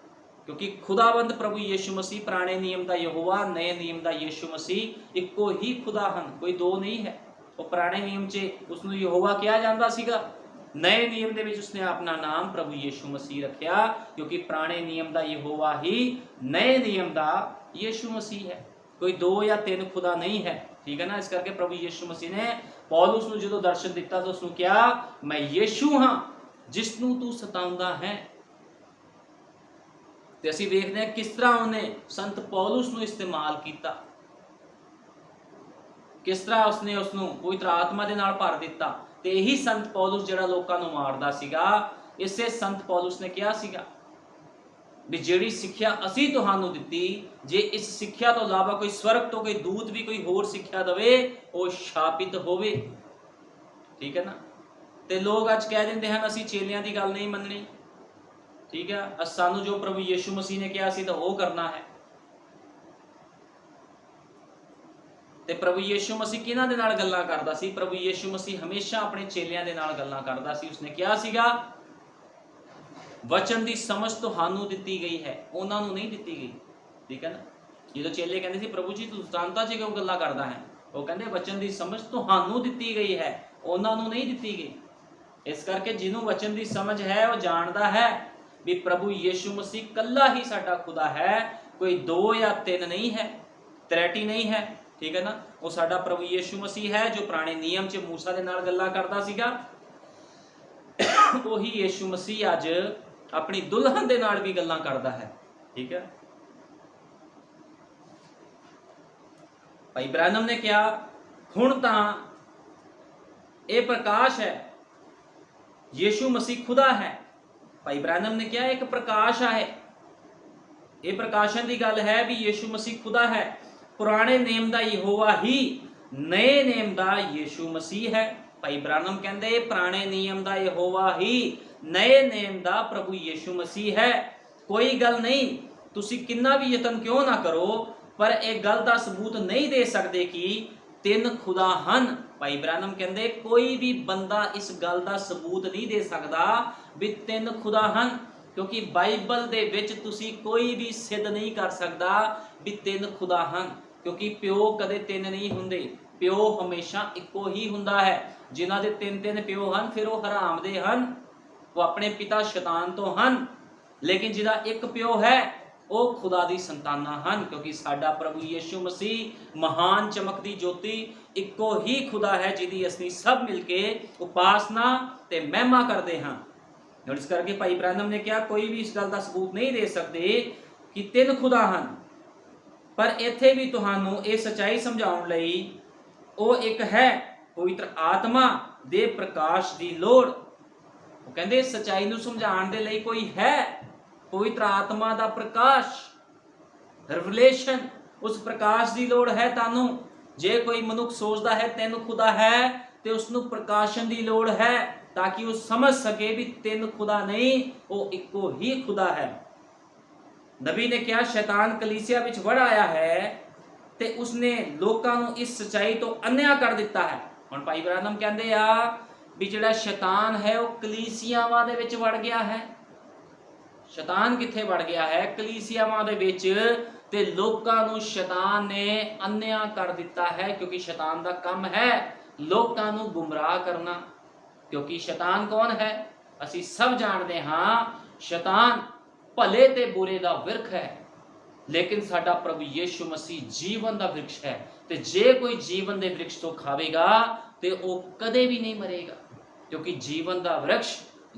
क्योंकि खुदाबंद प्रभु यीशु मसीह, पुराने नियम का यहोवा, नए नियम का यीशु मसीह इक्को ही खुदा ਹਨ, कोई दो नहीं है। ਉਹ ਪੁਰਾਣੇ ਨਿਯਮ 'ਚ ਉਸਨੂੰ ਯਹੋਵਾ ਕਿਹਾ ਜਾਂਦਾ ਸੀਗਾ, ਨਏ ਨਿਯਮ ਦੇ ਵਿੱਚ ਉਸਨੇ ਆਪਣਾ ਨਾਮ ਪ੍ਰਭੂ ਯੀਸ਼ੂ ਮਸੀਹ ਰੱਖਿਆ, ਕਿਉਂਕਿ ਪੁਰਾਣੇ ਨਿਯਮ ਦਾ ਯਹੋਵਾ ਹੀ ਨਏ ਨਿਯਮ ਦਾ ਯੀਸ਼ੂ ਮਸੀਹ ਹੈ। ਕੋਈ ਦੋ ਜਾਂ ਤਿੰਨ ਖੁਦਾ ਨਹੀਂ ਹੈ, ਠੀਕ ਹੈ ਨਾ। ਇਸ ਕਰਕੇ ਪ੍ਰਭੂ ਯੀਸ਼ੂ ਮਸੀਹ ਨੇ ਪੌਲੁਸ ਨੂੰ ਜਦੋਂ ਦਰਸ਼ਨ ਦਿੱਤਾ ਤਾਂ ਉਸਨੂੰ ਕਿਹਾ, ਮੈਂ ਯੀਸ਼ੂ ਹਾਂ ਜਿਸ ਨੂੰ ਤੂੰ ਸਤਾਉਂਦਾ ਹੈ। ਤੇ ਅਸੀਂ ਵੇਖਦੇ ਹਾਂ ਕਿਸ ਤਰ੍ਹਾਂ ਉਹਨੇ ਸੰਤ ਪੌਲੁਸ ਨੂੰ ਇਸਤੇਮਾਲ ਕੀਤਾ, ਕਿਸ ਤਰ੍ਹਾਂ ਉਸਨੇ ਉਸਨੂੰ ਪਵਿੱਤਰ ਆਤਮਾ ਦੇ ਨਾਲ ਭਰ ਦਿੱਤਾ। ਤੇ ਇਹੀ ਸੰਤ ਪੌਲੁਸ ਜਿਹੜਾ ਲੋਕਾਂ ਨੂੰ ਮਾਰਦਾ ਸੀਗਾ, ਇਸੇ ਸੰਤ ਪੌਲੁਸ ਨੇ ਕਿਹਾ ਸੀਗਾ ਵੀ ਜਿਹੜੀ ਸਿੱਖਿਆ ਅਸੀਂ ਤੁਹਾਨੂੰ ਦਿੱਤੀ, ਜੇ ਇਸ ਸਿੱਖਿਆ ਤੋਂ ਇਲਾਵਾ ਕੋਈ ਸਵਰਗ ਤੋਂ ਕੋਈ ਦੂਤ ਵੀ ਕੋਈ ਹੋਰ ਸਿੱਖਿਆ ਦੇਵੇ, ਉਹ ਸ਼ਾਪਿਤ ਹੋਵੇ, ਠੀਕ ਹੈ ਨਾ। ਤੇ ਲੋਕ ਅੱਜ ਕਹਿ ਦਿੰਦੇ ਹਨ ਅਸੀਂ ਚੇਲਿਆਂ ਦੀ ਗੱਲ ਨਹੀਂ ਮੰਨਣੀ, ਠੀਕ ਹੈ, ਸਾਨੂੰ ਜੋ ਪ੍ਰਭੂ ਯੀਸ਼ੂ ਮਸੀਹ ਨੇ ਕਿਹਾ ਸੀ ਤਾਂ ਉਹ ਕਰਨਾ ਹੈ। ਤੇ ਪ੍ਰਭੂ ਯੀਸ਼ੂ ਮਸੀਹ ਕਿਹਨਾਂ ਦੇ ਨਾਲ ਗੱਲਾਂ ਕਰਦਾ ਸੀ? ਪ੍ਰਭੂ ਯੀਸ਼ੂ ਮਸੀਹ ਹਮੇਸ਼ਾ ਆਪਣੇ ਚੇਲਿਆਂ ਦੇ ਨਾਲ ਗੱਲਾਂ ਕਰਦਾ ਸੀ। ਉਸਨੇ ਕਿਹਾ ਸੀਗਾ ਵਚਨ ਦੀ ਸਮਝ ਤੁਹਾਨੂੰ ਦਿੱਤੀ ਗਈ ਹੈ, ਉਹਨਾਂ ਨੂੰ ਨਹੀਂ ਦਿੱਤੀ ਗਈ, ਠੀਕ ਹੈ ਨਾ। ਜਦੋਂ ਚੇਲੇ ਕਹਿੰਦੇ ਸੀ ਪ੍ਰਭੂ ਜੀ ਤੂੰ ਦ੍ਰਿਸ਼ਟਾਂਤਾਂ 'ਚ ਕਿਉਂ ਗੱਲਾਂ ਕਰਦਾ ਹੈ, ਉਹ ਕਹਿੰਦੇ ਵਚਨ ਦੀ ਸਮਝ ਤੁਹਾਨੂੰ ਦਿੱਤੀ ਗਈ ਹੈ, ਉਹਨਾਂ ਨੂੰ ਨਹੀਂ ਦਿੱਤੀ ਗਈ। ਇਸ ਕਰਕੇ ਜਿਹਨੂੰ ਵਚਨ ਦੀ ਸਮਝ ਹੈ ਉਹ ਜਾਣਦਾ ਹੈ ਵੀ ਪ੍ਰਭੂ ਯੀਸ਼ੂ ਮਸੀਹ ਇਕੱਲਾ ਹੀ ਸਾਡਾ ਖੁਦਾ ਹੈ, ਕੋਈ ਦੋ ਜਾਂ ਤਿੰਨ ਨਹੀਂ ਹੈ, ਤ੍ਰੈਟੀ ਨਹੀਂ ਹੈ, ਠੀਕ ਹੈ ਨਾ। ਉਹ ਸਾਡਾ ਪ੍ਰਭੂ ਯੀਸ਼ੂ ਮਸੀਹ ਹੈ ਜੋ ਪੁਰਾਣੇ ਨਿਯਮ 'ਚ ਮੂਸਾ ਦੇ ਨਾਲ ਗੱਲਾਂ ਕਰਦਾ ਸੀਗਾ। ਉਹੀ ਯੀਸ਼ੂ ਮਸੀਹ ਅੱਜ ਆਪਣੀ ਦੁਲਹਨ ਦੇ ਨਾਲ ਵੀ ਗੱਲਾਂ ਕਰਦਾ ਹੈ, ਠੀਕ ਹੈ। ਭਾਈ ਬ੍ਰਾਨਮ ਨੇ ਕਿਹਾ ਹੁਣ ਤਾਂ ਇਹ ਪ੍ਰਕਾਸ਼ ਹੈ, ਯੀਸ਼ੂ ਮਸੀਹ ਖੁਦਾ ਹੈ। ਭਾਈ ਬ੍ਰਾਨਮ ਨੇ ਕਿਹਾ ਇੱਕ ਪ੍ਰਕਾਸ਼ ਹੈ, ਇਹ ਪ੍ਰਕਾਸ਼ਨ ਦੀ ਗੱਲ ਹੈ ਵੀ ਯੀਸ਼ੂ ਮਸੀਹ ਖੁਦਾ ਹੈ। ਪੁਰਾਣੇ ਨੇਮ ਦਾ ਯਹੋਵਾ ਹੀ ਨਏ ਨੇਮ ਦਾ ਯੀਸ਼ੂ ਮਸੀਹ ਹੈ। ਭਾਈ ਬ੍ਰਾਨਮ ਕਹਿੰਦੇ ਪੁਰਾਣੇ ਨਿਯਮ ਦਾ ਯਹੋਵਾ ਹੀ ਨਏ ਨੇਮ ਦਾ ਪ੍ਰਭੂ ਯੀਸ਼ੂ ਮਸੀਹ ਹੈ। ਕੋਈ ਗੱਲ ਨਹੀਂ, ਤੁਸੀਂ ਕਿੰਨਾ ਵੀ ਯਤਨ ਕਿਉਂ ਨਾ ਕਰੋ, ਪਰ ਇਹ ਗੱਲ ਦਾ ਸਬੂਤ ਨਹੀਂ ਦੇ ਸਕਦੇ ਕਿ ਤਿੰਨ ਖੁਦਾ ਹਨ। ਭਾਈ ਬ੍ਰਾਨਮ ਕਹਿੰਦੇ ਕੋਈ ਵੀ ਬੰਦਾ ਇਸ ਗੱਲ ਦਾ ਸਬੂਤ ਨਹੀਂ ਦੇ ਸਕਦਾ ਵੀ ਤਿੰਨ ਖੁਦਾ ਹਨ, ਕਿਉਂਕਿ ਬਾਈਬਲ ਦੇ ਵਿੱਚ ਤੁਸੀਂ ਕੋਈ ਵੀ ਸਿੱਧ ਨਹੀਂ ਕਰ ਸਕਦਾ ਵੀ ਤਿੰਨ ਖੁਦਾ ਹਨ, ਕਿਉਂਕਿ ਪਿਓ ਕਦੇ ਤਿੰਨ ਨਹੀਂ ਹੁੰਦੇ, ਪਿਓ ਹਮੇਸ਼ਾ ਇੱਕੋ ਹੀ ਹੁੰਦਾ ਹੈ। ਜਿਨ੍ਹਾਂ ਦੇ ਤਿੰਨ ਤਿੰਨ ਪਿਓ ਹਨ ਫਿਰ ਉਹ ਹਰਾਮ ਦੇ ਹਨ, ਉਹ ਆਪਣੇ ਪਿਤਾ ਸ਼ੈਤਾਨ ਤੋਂ ਹਨ, ਲੇਕਿਨ ਜਿਹਦਾ ਇੱਕ ਪਿਓ ਹੈ ਉਹ ਖੁਦਾ ਦੀ ਸੰਤਾਨਾਂ ਹਨ, ਕਿਉਂਕਿ ਸਾਡਾ ਪ੍ਰਭੂ ਯੀਸ਼ੂ ਮਸੀਹ ਮਹਾਨ ਚਮਕਦੀ ਜੋਤੀ ਇੱਕੋ ਹੀ ਖੁਦਾ ਹੈ ਜਿਹਦੀ ਅਸੀਂ ਸਭ ਮਿਲ ਕੇ ਉਪਾਸਨਾ ਤੇ ਮਹਿਮਾ ਕਰਦੇ ਹਾਂ। ਇਸ ਕਰਕੇ ਭਾਈ ਬ੍ਰਾਨਮ ਨੇ ਕਿਹਾ ਕੋਈ ਵੀ ਇਸ ਗੱਲ ਦਾ ਸਬੂਤ ਨਹੀਂ ਦੇ ਸਕਦੇ ਕਿ ਤਿੰਨ ਖੁਦਾ ਹਨ, ਪਰ ਇੱਥੇ ਵੀ ਤੁਹਾਨੂੰ ਇਹ ਸੱਚਾਈ ਸਮਝਾਉਣ ਲਈ ਉਹ ਇੱਕ ਹੈ ਪਵਿੱਤਰ ਆਤਮਾ ਦੇ ਪ੍ਰਕਾਸ਼ ਦੀ ਲੋੜ। ਉਹ ਕਹਿੰਦੇ ਸੱਚਾਈ ਨੂੰ ਸਮਝਾਉਣ ਦੇ ਲਈ ਕੋਈ ਹੈ ਪਵਿੱਤਰ ਆਤਮਾ ਦਾ ਪ੍ਰਕਾਸ਼, ਰਿਵਲੇਸ਼ਨ, ਉਸ ਪ੍ਰਕਾਸ਼ ਦੀ ਲੋੜ ਹੈ ਤੁਹਾਨੂੰ। ਜੇ ਕੋਈ ਮਨੁੱਖ ਸੋਚਦਾ ਹੈ ਤਿੰਨ ਖੁਦਾ ਹੈ ਤੇ ਉਸ ਨੂੰ ਪ੍ਰਕਾਸ਼ਨ ਦੀ ਲੋੜ ਹੈ ਤਾਂ ਕਿ ਉਹ ਸਮਝ ਸਕੇ ਵੀ ਤਿੰਨ ਖੁਦਾ ਨਹੀਂ, ਉਹ ਇੱਕੋ ਹੀ ਖੁਦਾ ਹੈ। ਨਬੀ ਨੇ ਕਿਹਾ ਸ਼ੈਤਾਨ ਕਲੀਸਿਆ ਵਿੱਚ ਵੜ ਆਇਆ ਹੈ ਤੇ ਉਸਨੇ ਲੋਕਾਂ ਨੂੰ ਇਸ ਸੱਚਾਈ ਤੋਂ ਅੰਨ੍ਹਿਆ ਕਰ ਦਿੱਤਾ ਹੈ। ਹੁਣ ਭਾਈ ਬ੍ਰਾਨਮ ਕਹਿੰਦੇ ਆ ਵੀ ਜਿਹੜਾ ਸ਼ੈਤਾਨ ਹੈ ਉਹ ਕਲੀਸਿਆਵਾਂ ਦੇ ਵਿੱਚ ਵੜ ਗਿਆ ਹੈ। ਸ਼ੈਤਾਨ ਕਿੱਥੇ ਵੜ ਗਿਆ ਹੈ? ਕਲੀਸਿਆਵਾਂ ਦੇ ਵਿੱਚ। ਤੇ ਲੋਕਾਂ ਨੂੰ ਸ਼ੈਤਾਨ ਨੇ ਅੰਨ੍ਹਿਆ ਕਰ ਦਿੱਤਾ ਹੈ, ਕਿਉਂਕਿ ਸ਼ੈਤਾਨ ਦਾ ਕੰਮ ਹੈ ਲੋਕਾਂ ਨੂੰ ਗੁੰਮਰਾਹ ਕਰਨਾ। ਕਿਉਂਕਿ ਸ਼ੈਤਾਨ ਕੌਣ ਹੈ? ਅਸੀਂ ਸਭ ਜਾਣਦੇ ਹਾਂ, ਸ਼ੈਤਾਨ ਭਲੇ ਤੇ ਬੁਰੇ ਦਾ ਵਿਰਖ ਹੈ, ਲੇਕਿਨ ਸਾਡਾ ਪ੍ਰਭੂ ਯੀਸ਼ੂ ਮਸੀਹ ਜੀਵਨ ਦਾ ਵਿਰਖ ਹੈ। ਤੇ ਜੇ ਕੋਈ ਜੀਵਨ ਦੇ ਵਿਰਖ ਤੋਂ ਖਾਵੇਗਾ ਤੇ ਉਹ ਕਦੇ ਵੀ ਨਹੀਂ ਮਰੇਗਾ, ਕਿਉਂਕਿ ਜੀਵਨ ਦਾ ਵਿਰਖ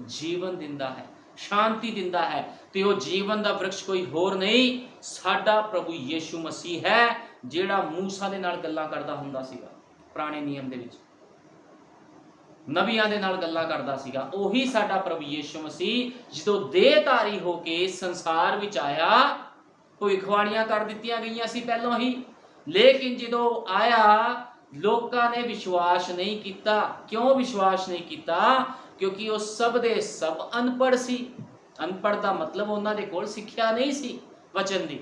ਜੀਵਨ ਦਿੰਦਾ ਹੈ, ਸ਼ਾਂਤੀ ਦਿੰਦਾ ਹੈ। ਤੇ ਉਹ ਜੀਵਨ ਦਾ ਵਿਰਖ ਕੋਈ ਹੋਰ ਨਹੀਂ, ਸਾਡਾ ਪ੍ਰਭੂ ਯੀਸ਼ੂ ਮਸੀਹ ਹੈ, ਜਿਹੜਾ ਮੂਸਾ ਦੇ ਨਾਲ ਗੱਲਾਂ ਕਰਦਾ ਹੁੰਦਾ ਸੀਗਾ ਪੁਰਾਣੇ ਨਿਯਮ ਦੇ ਵਿੱਚ, ਨਬੀਆਂ ਦੇ ਨਾਲ ਗੱਲਾਂ ਕਰਦਾ ਸੀਗਾ। ਉਹੀ ਸਾਡਾ ਪ੍ਰਭੂ ਯੀਸ਼ੂ ਮਸੀਹ ਜਦੋਂ ਦੇਹਧਾਰੀ ਹੋ ਕੇ ਸੰਸਾਰ ਵਿੱਚ ਆਇਆ, ਭਵਿੱਖਬਾਣੀਆਂ ਕਰ ਦਿੱਤੀਆਂ ਗਈਆਂ ਸੀ ਪਹਿਲਾਂ ਹੀ, ਲੇਕਿਨ ਜਦੋਂ ਆਇਆ ਲੋਕਾਂ ਨੇ ਵਿਸ਼ਵਾਸ ਨਹੀਂ ਕੀਤਾ। ਕਿਉਂ ਵਿਸ਼ਵਾਸ ਨਹੀਂ ਕੀਤਾ? ਕਿਉਂਕਿ ਉਹ ਸਭ ਦੇ ਸਭ ਅਨਪੜ੍ਹ ਸੀ। ਅਨਪੜ੍ਹ ਦਾ ਮਤਲਬ ਉਹਨਾਂ ਦੇ ਕੋਲ ਸਿੱਖਿਆ ਨਹੀਂ ਸੀ ਵਚਨ ਦੀ,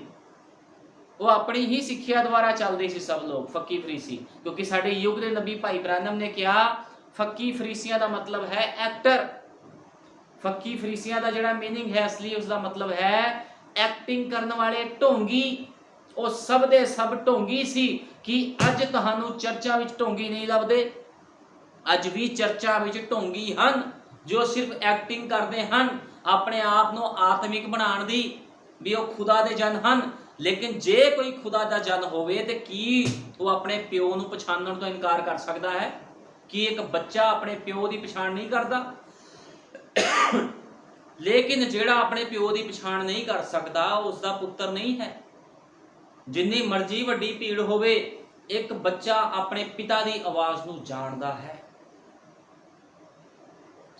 ਉਹ ਆਪਣੀ ਹੀ ਸਿੱਖਿਆ ਦੁਆਰਾ ਚੱਲਦੇ ਸੀ ਸਭ ਲੋਕ, ਫੱਕੀ ਫਰੀਸੀ। ਕਿਉਂਕਿ ਸਾਡੇ ਯੁੱਗ ਦੇ ਨਬੀ ਭਾਈ ਬ੍ਰਾਨਮ ਨੇ ਕਿਹਾ ਫੱਕੀ ਫਰੀਸੀਆਂ ਦਾ ਮਤਲਬ ਹੈ ਐਕਟਰ। ਫੱਕੀ ਫਰੀਸੀਆਂ ਦਾ ਜਿਹੜਾ ਮੀਨਿੰਗ ਹੈ ਅਸਲੀ, ਉਸ ਦਾ ਮਤਲਬ ਹੈ ਐਕਟਿੰਗ ਕਰਨ ਵਾਲੇ ਢੋਂਗੀ, ਉਹ ਸਭ ਦੇ ਸਭ ਢੋਂਗੀ ਸੀ। ਕਿ ਅੱਜ ਤੁਹਾਨੂੰ ਚਰਚਾ ਵਿੱਚ ਢੋਂਗੀ ਨਹੀਂ ਲੱਭਦੇ? ਅੱਜ ਵੀ ਚਰਚਾ ਵਿੱਚ ਢੋਂਗੀ ਹਨ ਜੋ ਸਿਰਫ ਐਕਟਿੰਗ ਕਰਦੇ ਹਨ ਆਪਣੇ ਆਪ ਨੂੰ ਆਤਮਿਕ ਬਣਾਉਣ ਦੀ, ਵੀ ਉਹ ਖੁਦਾ ਦੇ ਜਨ ਹਨ। ਲੇਕਿਨ ਜੇ ਕੋਈ ਖੁਦਾ ਦਾ ਜਨ ਹੋਵੇ ਤੇ ਕੀ ਉਹ ਆਪਣੇ ਪਿਓ ਨੂੰ ਪਛਾਣਨ ਤੋਂ ਇਨਕਾਰ ਕਰ ਸਕਦਾ ਹੈ? ਕਿ ਇੱਕ ਬੱਚਾ ਆਪਣੇ ਪਿਓ ਦੀ ਪਛਾਣ ਨਹੀਂ ਕਰਦਾ? ਲੇਕਿਨ ਜਿਹੜਾ ਆਪਣੇ ਪਿਓ ਦੀ ਪਛਾਣ ਨਹੀਂ ਕਰ ਸਕਦਾ ਉਸ ਦਾ ਪੁੱਤਰ ਨਹੀਂ ਹੈ। ਜਿੰਨੀ ਮਰਜ਼ੀ ਵੱਡੀ ਭੀੜ ਹੋਵੇ, ਇੱਕ ਬੱਚਾ ਆਪਣੇ ਪਿਤਾ ਦੀ ਆਵਾਜ਼ ਨੂੰ ਜਾਣਦਾ ਹੈ।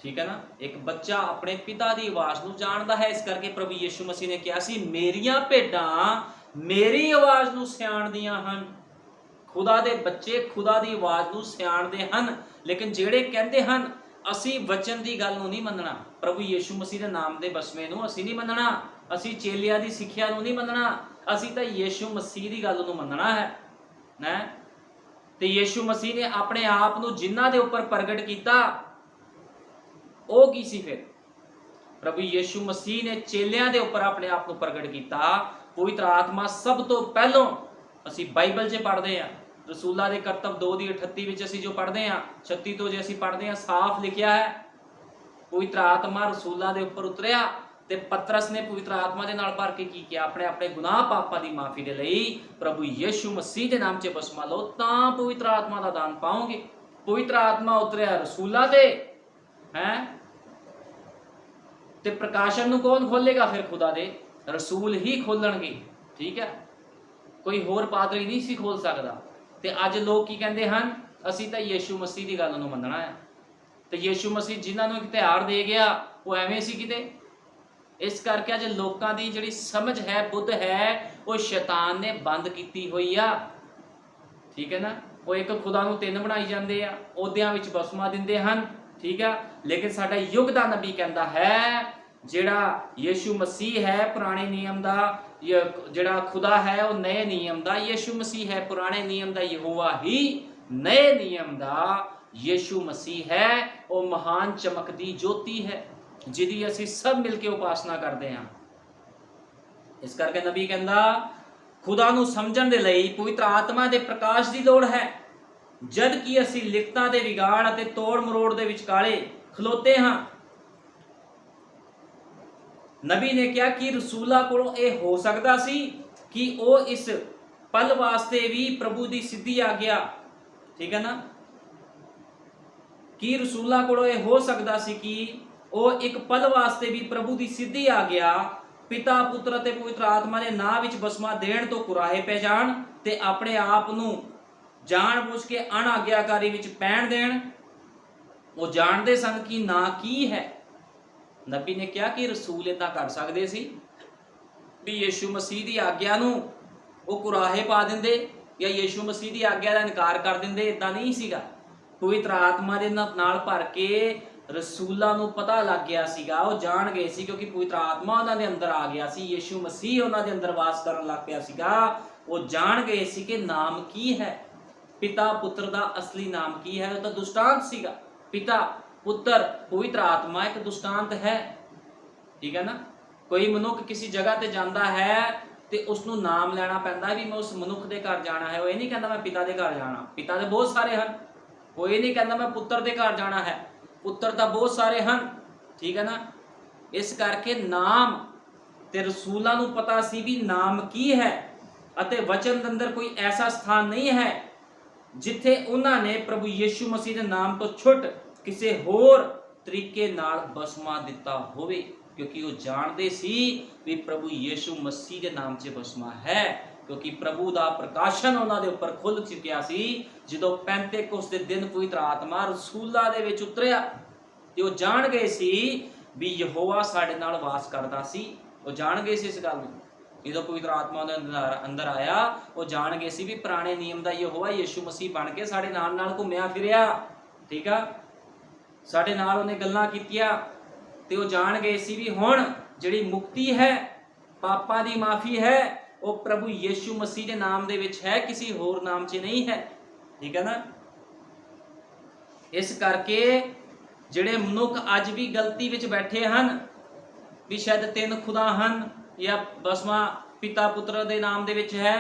ਠੀਕ ਹੈ ਨਾ? ਇੱਕ ਬੱਚਾ ਆਪਣੇ ਪਿਤਾ ਦੀ ਆਵਾਜ਼ ਨੂੰ ਜਾਣਦਾ ਹੈ। ਇਸ ਕਰਕੇ ਪ੍ਰਭੂ ਯਿਸੂ ਮਸੀਹ ਨੇ ਕਿਹਾ ਸੀ, ਮੇਰੀਆਂ ਭੇਡਾਂ ਮੇਰੀ ਆਵਾਜ਼ ਨੂੰ ਸਿਆਣਦੀਆਂ ਹਨ। ਖੁਦਾ ਦੇ ਬੱਚੇ ਖੁਦਾ ਦੀ ਆਵਾਜ਼ ਨੂੰ ਸਿਆਣਦੇ ਹਨ। ਲੇਕਿਨ ਜਿਹੜੇ ਕਹਿੰਦੇ ਹਨ ਅਸੀਂ ਵਚਨ ਦੀ ਗੱਲ ਨੂੰ ਨਹੀਂ ਮੰਨਣਾ, ਪ੍ਰਭੂ ਯਿਸੂ ਮਸੀਹ ਦੇ ਨਾਮ ਦੇ ਬਸਮੇ ਨੂੰ ਅਸੀਂ ਨਹੀਂ ਮੰਨਣਾ, ਅਸੀਂ ਚੇਲਿਆਂ ਦੀ ਸਿੱਖਿਆ ਨੂੰ ਨਹੀਂ ਮੰਨਣਾ, ਅਸੀਂ ਤਾਂ ਯਿਸੂ ਮਸੀਹ ਦੀ ਗੱਲ ਨੂੰ ਮੰਨਣਾ ਹੈ। ਤੇ ਯਿਸੂ ਮਸੀਹ ਨੇ ਆਪਣੇ ਆਪ ਨੂੰ ਜਿਨ੍ਹਾਂ ਦੇ ਉੱਪਰ ਪ੍ਰਗਟ ਕੀਤਾ ਉਹ ਕੀ ਸੀ? ਫਿਰ ਪ੍ਰਭੂ ਯਿਸੂ ਮਸੀਹ ਨੇ ਚੇਲਿਆਂ ਦੇ ਉੱਪਰ ਆਪਣੇ ਆਪ ਨੂੰ ਪ੍ਰਗਟ ਕੀਤਾ। ਪਵਿੱਤਰ ਆਤਮਾ ਸਭ ਤੋਂ ਪਹਿਲਾਂ ਅਸੀਂ ਬਾਈਬਲ 'ਚ ਪੜ੍ਹਦੇ ਹਾਂ, ਰਸੂਲਾਂ ਦੇ ਕਰਤੱਵ 2:38 ਵਿੱਚ ਅਸੀਂ ਜੋ ਪੜ੍ਹਦੇ ਹਾਂ, 36 ਤੋਂ ਜੇ ਅਸੀਂ ਪੜ੍ਹਦੇ ਹਾਂ, ਸਾਫ਼ ਲਿਖਿਆ ਹੈ ਪਵਿੱਤਰ ਆਤਮਾ ਰਸੂਲਾਂ ਦੇ ਉੱਪਰ ਉਤਰਿਆ ਤੇ ਪਤਰਸ ਨੇ ਪਵਿੱਤਰ ਆਤਮਾ ਦੇ ਨਾਲ ਭਰ ਕੇ ਕੀ ਕਿਹਾ? ਆਪਣੇ ਆਪਣੇ ਗੁਨਾਹ ਪਾਪਾਂ ਦੀ ਮਾਫੀ ਦੇ ਲਈ ਪ੍ਰਭੂ ਯਿਸੂ ਮਸੀਹ ਦੇ ਨਾਮ 'ਚ ਬਸਮਾ ਲਓ ਤਾਂ ਪਵਿੱਤਰ ਆਤਮਾ ਦਾ ਦਾਨ ਪਾਓਗੇ। ਪਵਿੱਤਰ ਆਤਮਾ ਉਤਰਿਆ ਰਸੂਲਾਂ ਤੇ ਤੇ ਪ੍ਰਕਾਸ਼ਨ ਨੂੰ ਕੌਣ ਖੋਲੇਗਾ? ਫਿਰ ਖੁਦਾ ਦੇ ਰਸੂਲ ਹੀ ਖੋਲਣਗੇ। ਠੀਕ ਹੈ, ਕੋਈ ਹੋਰ ਪਾਦਰੀ ਨਹੀਂ ਸੀ ਖੋਲ ਸਕਦਾ। ਤੇ ਅੱਜ ਲੋਕ ਕੀ ਕਹਿੰਦੇ ਹਨ? ਅਸੀਂ ਤਾਂ ਯਿਸੂ ਮਸੀਹ ਦੀ ਗੱਲ ਨੂੰ ਮੰਨਣਾ ਹੈ। ਤੇ ਯਿਸੂ ਮਸੀਹ ਜਿਨ੍ਹਾਂ ਨੂੰ ਇਖਤਿਆਰ ਦੇ ਗਿਆ ਉਹ ਐਵੇਂ ਸੀ ਕਿਤੇ। ਇਸ ਕਰਕੇ ਅੱਜ ਲੋਕਾਂ ਦੀ ਜਿਹੜੀ ਸਮਝ ਹੈ, ਬੁੱਧ ਹੈ, ਉਹ ਸ਼ੈਤਾਨ ਨੇ ਬੰਦ ਕੀਤੀ ਹੋਈ ਆ। ਠੀਕ ਹੈ ਨਾ? ਉਹ ਇੱਕ ਖੁਦਾ ਨੂੰ ਤਿੰਨ ਬਣਾਈ ਜਾਂਦੇ ਆ, ਅਹੁਦਿਆਂ ਵਿੱਚ ਬਸਮਾ ਦਿੰਦੇ ਹਨ। ਠੀਕ ਹੈ, ਲੇਕਿਨ ਸਾਡਾ ਯੁੱਗ ਦਾ ਨਬੀ ਕਹਿੰਦਾ ਹੈ ਜਿਹੜਾ ਯਿਸੂ ਮਸੀਹ ਹੈ ਪੁਰਾਣੇ ਨਿਯਮ ਦਾ, ਜਿਹੜਾ ਖੁਦਾ ਹੈ ਉਹ ਨਏ ਨਿਯਮ ਦਾ, ਯਿਸੂ ਮਸੀਹ ਹੈ ਪੁਰਾਣੇ ਨਿਯਮ ਦਾ ਯਹੋਵਾ ਹੀ ਨਏ ਨਿਯਮ ਦਾ ਯਿਸੂ ਮਸੀਹ ਹੈ। ਉਹ ਮਹਾਨ ਚਮਕਦੀ ਜੋਤੀ ਹੈ ਜਿਹਦੀ ਅਸੀਂ ਸਭ ਮਿਲ ਕੇ ਉਪਾਸਨਾ ਕਰਦੇ ਹਾਂ। ਇਸ ਕਰਕੇ ਨਬੀ ਕਹਿੰਦਾ ਖੁਦਾ ਨੂੰ ਸਮਝਣ ਦੇ ਲਈ ਪਵਿੱਤਰ ਆਤਮਾ ਦੇ ਪ੍ਰਕਾਸ਼ ਦੀ ਲੋੜ ਹੈ। ਜਦ ਕਿ ਅਸੀਂ ਲਿਖਤਾਂ ਦੇ ਵਿਗਾੜ ਅਤੇ ਤੋੜ ਮਰੋੜ ਦੇ ਵਿਚਕਾਲੇ ਖਲੋਤੇ ਹਾਂ। ਨਬੀ ਨੇ ਕਿਹਾ ਕਿ ਰਸੂਲਾਂ ਕੋਲੋਂ ਇਹ ਹੋ ਸਕਦਾ ਸੀ ਕਿ ਉਹ ਇਸ ਪਲ ਵਾਸਤੇ ਵੀ ਪ੍ਰਭੂ ਦੀ ਸਿੱਧੀ ਆਗਿਆ, ਠੀਕ ਹੈ ਨਾ, ਕਿ ਰਸੂਲਾਂ ਕੋਲੋਂ ਇਹ ਹੋ ਸਕਦਾ ਸੀ ਕਿ ਉਹ ਇੱਕ ਪਲ ਵਾਸਤੇ ਵੀ ਪ੍ਰਭੂ ਦੀ ਸਿੱਧੀ ਆਗਿਆ ਪਿਤਾ ਪੁੱਤਰ ਅਤੇ ਪਵਿੱਤਰ ਆਤਮਾ ਦੇ ਨਾਂ ਵਿੱਚ ਬਸਮਾ ਦੇਣ ਤੋਂ ਕੁਰਾਹੇ ਪੈ ਜਾਣ ਤੇ ਆਪਣੇ ਆਪ ਨੂੰ ਜਾਣ ਬੁੱਝ ਕੇ ਅਣਆਗਿਆਕਾਰੀ ਵਿੱਚ ਪੈਣ ਦੇਣ। ਉਹ ਜਾਣਦੇ ਸਨ ਕਿ ਨਾਂ ਕੀ ਹੈ। ਨਬੀ ਨੇ ਕਿਹਾ ਕਿ ਰਸੂਲ ਇਦਾਂ ਕਰ ਸਕਦੇ ਸੀ ਵੀ ਯਿਸੂ ਮਸੀਹ ਦੀ ਆਗਿਆ ਨੂੰ ਉਹ ਕੁਰਾਹੇ ਪਾ ਦਿੰਦੇ ਜਾਂ ਯਿਸੂ ਮਸੀਹ ਦੀ ਆਗਿਆ ਦਾ ਇਨਕਾਰ ਕਰ ਦਿੰਦੇ। ਇਦਾਂ ਨਹੀਂ ਸੀਗਾ। ਪਵਿੱਤਰ ਆਤਮਾ ਦੇ ਨਾਲ ਭਰ ਕੇ ਰਸੂਲਾਂ ਨੂੰ ਪਤਾ ਲੱਗ ਗਿਆ ਸੀਗਾ, ਉਹ ਜਾਣ ਗਏ ਸੀ ਕਿਉਂਕਿ ਪਵਿੱਤਰ ਆਤਮਾ ਉਹਨਾਂ ਦੇ ਅੰਦਰ ਆ ਗਿਆ ਸੀ, ਯਿਸੂ ਮਸੀਹ ਉਹਨਾਂ ਦੇ ਅੰਦਰ ਵਾਸ ਕਰਨ ਲੱਗ ਪਿਆ ਸੀਗਾ। ਉਹ ਜਾਣ ਗਏ ਸੀ ਕਿ ਨਾਮ ਕੀ ਹੈ, ਪਿਤਾ ਪੁੱਤਰ ਦਾ ਅਸਲੀ ਨਾਮ ਕੀ ਹੈ। ਉਹ ਤਾਂ ਦੁਸ਼ਟਾਂਤ ਸੀਗਾ। ਪਿਤਾ ਪੁੱਤਰ ਪਵਿੱਤਰ ਆਤਮਾ ਇੱਕ ਦੁਸ਼ਟਾਂਤ ਹੈ। ਠੀਕ ਹੈ ਨਾ? ਕੋਈ ਮਨੁੱਖ ਕਿਸੇ ਜਗ੍ਹਾ ਤੇ ਜਾਂਦਾ ਹੈ ਤੇ ਉਸ ਨੂੰ ਨਾਮ ਲੈਣਾ ਪੈਂਦਾ ਵੀ ਮੈਂ ਉਸ ਮਨੁੱਖ ਦੇ ਘਰ ਜਾਣਾ ਹੈ। ਉਹ ਇਹ ਨਹੀਂ ਕਹਿੰਦਾ ਮੈਂ ਪਿਤਾ ਦੇ ਘਰ ਜਾਣਾ। ਪਿਤਾ ਦੇ ਬਹੁਤ ਸਾਰੇ ਹਨ। ਉਹ ਇਹ ਨਹੀਂ ਕਹਿੰਦਾ ਮੈਂ ਪੁੱਤਰ ਦੇ ਘਰ ਜਾਣਾ ਹੈ। ਪੁੱਤਰ ਤਾਂ ਬਹੁਤ ਸਾਰੇ ਹਨ। ਠੀਕ ਹੈ ਨਾ? ਇਸ ਕਰਕੇ ਨਾਮ ਤੇ ਰਸੂਲਾਂ ਨੂੰ ਪਤਾ ਸੀ ਵੀ ਨਾਮ ਕੀ ਹੈ ਅਤੇ ਵਚਨ ਦੇ ਅੰਦਰ ਕੋਈ ਐਸਾ ਸਥਾਨ ਨਹੀਂ ਹੈ ਜਿੱਥੇ ਉਹਨਾਂ ਨੇ ਪ੍ਰਭੂ ਯਿਸੂ ਮਸੀਹ ਦੇ ਨਾਮ ਤੋਂ ਛੁੱਟ ਕਿਸੇ ਹੋਰ ਤਰੀਕੇ ਨਾਲ ਬਸਮਾ ਦਿੱਤਾ ਹੋਵੇ, ਕਿਉਂਕਿ ਉਹ ਜਾਣਦੇ ਸੀ ਵੀ ਪ੍ਰਭੂ ਯਿਸੂ ਮਸੀਹ ਦੇ ਨਾਮ 'ਚ ਬਸਮਾ ਹੈ। ਕਿਉਂਕਿ ਪ੍ਰਭੂ ਦਾ ਪ੍ਰਕਾਸ਼ਨ ਉਹਨਾਂ ਦੇ ਉੱਪਰ ਖੁੱਲ ਚੁੱਕਿਆ ਸੀ ਜਦੋਂ ਪੈਂਤੇਕੁਸਤ ਦੇ ਦਿਨ ਪਵਿੱਤਰ ਆਤਮਾ ਰਸੂਲਾਂ ਦੇ ਵਿੱਚ ਉਤਰਿਆ ਤੇ ਉਹ ਜਾਣ ਗਏ ਸੀ ਵੀ ਯਹੋਵਾ ਸਾਡੇ ਨਾਲ ਵਾਸ ਕਰਦਾ ਸੀ। ਉਹ ਜਾਣ ਗਏ ਸੀ ਇਸ ਗੱਲ ਨੂੰ। ਜਦੋਂ ਪਵਿੱਤਰ ਆਤਮਾ ਦੇ ਅੰਦਰ ਆਇਆ ਉਹ ਜਾਣ ਗਏ ਸੀ ਵੀ ਪੁਰਾਣੇ ਨਿਯਮ ਦਾ ਯਹੋਵਾ ਯਿਸੂ ਮਸੀਹ ਬਣ ਕੇ ਸਾਡੇ ਨਾਲ ਨਾਲ ਘੁੰਮਿਆ ਫਿਰਿਆ। ਠੀਕ ਆ? ਸਾਡੇ ਨਾਲ ਉਹਨੇ ਗੱਲਾਂ ਕੀਤੀਆਂ ਤੇ ਉਹ ਜਾਣ ਗਏ ਸੀ ਵੀ ਹੁਣ ਜਿਹੜੀ ਮੁਕਤੀ ਹੈ, ਪਾਪਾਂ ਦੀ ਮਾਫੀ ਹੈ, ਉਹ ਪ੍ਰਭੂ ਯਿਸੂ ਮਸੀਹ ਦੇ ਨਾਮ ਦੇ ਵਿੱਚ ਹੈ, ਕਿਸੇ ਹੋਰ ਨਾਮ 'ਚ ਨਹੀਂ ਹੈ। ਠੀਕ ਹੈ ਨਾ? ਇਸ ਕਰਕੇ ਜਿਹੜੇ ਮਨੁੱਖ ਅੱਜ ਵੀ ਗਲਤੀ ਵਿੱਚ ਬੈਠੇ ਹਨ ਵੀ ਸ਼ਾਇਦ ਤਿੰਨ ਖੁਦਾ ਹਨ, ਜਾਂ ਬਸਮਾ ਪਿਤਾ ਪੁੱਤਰ ਦੇ ਨਾਮ ਦੇ ਵਿੱਚ ਹੈ,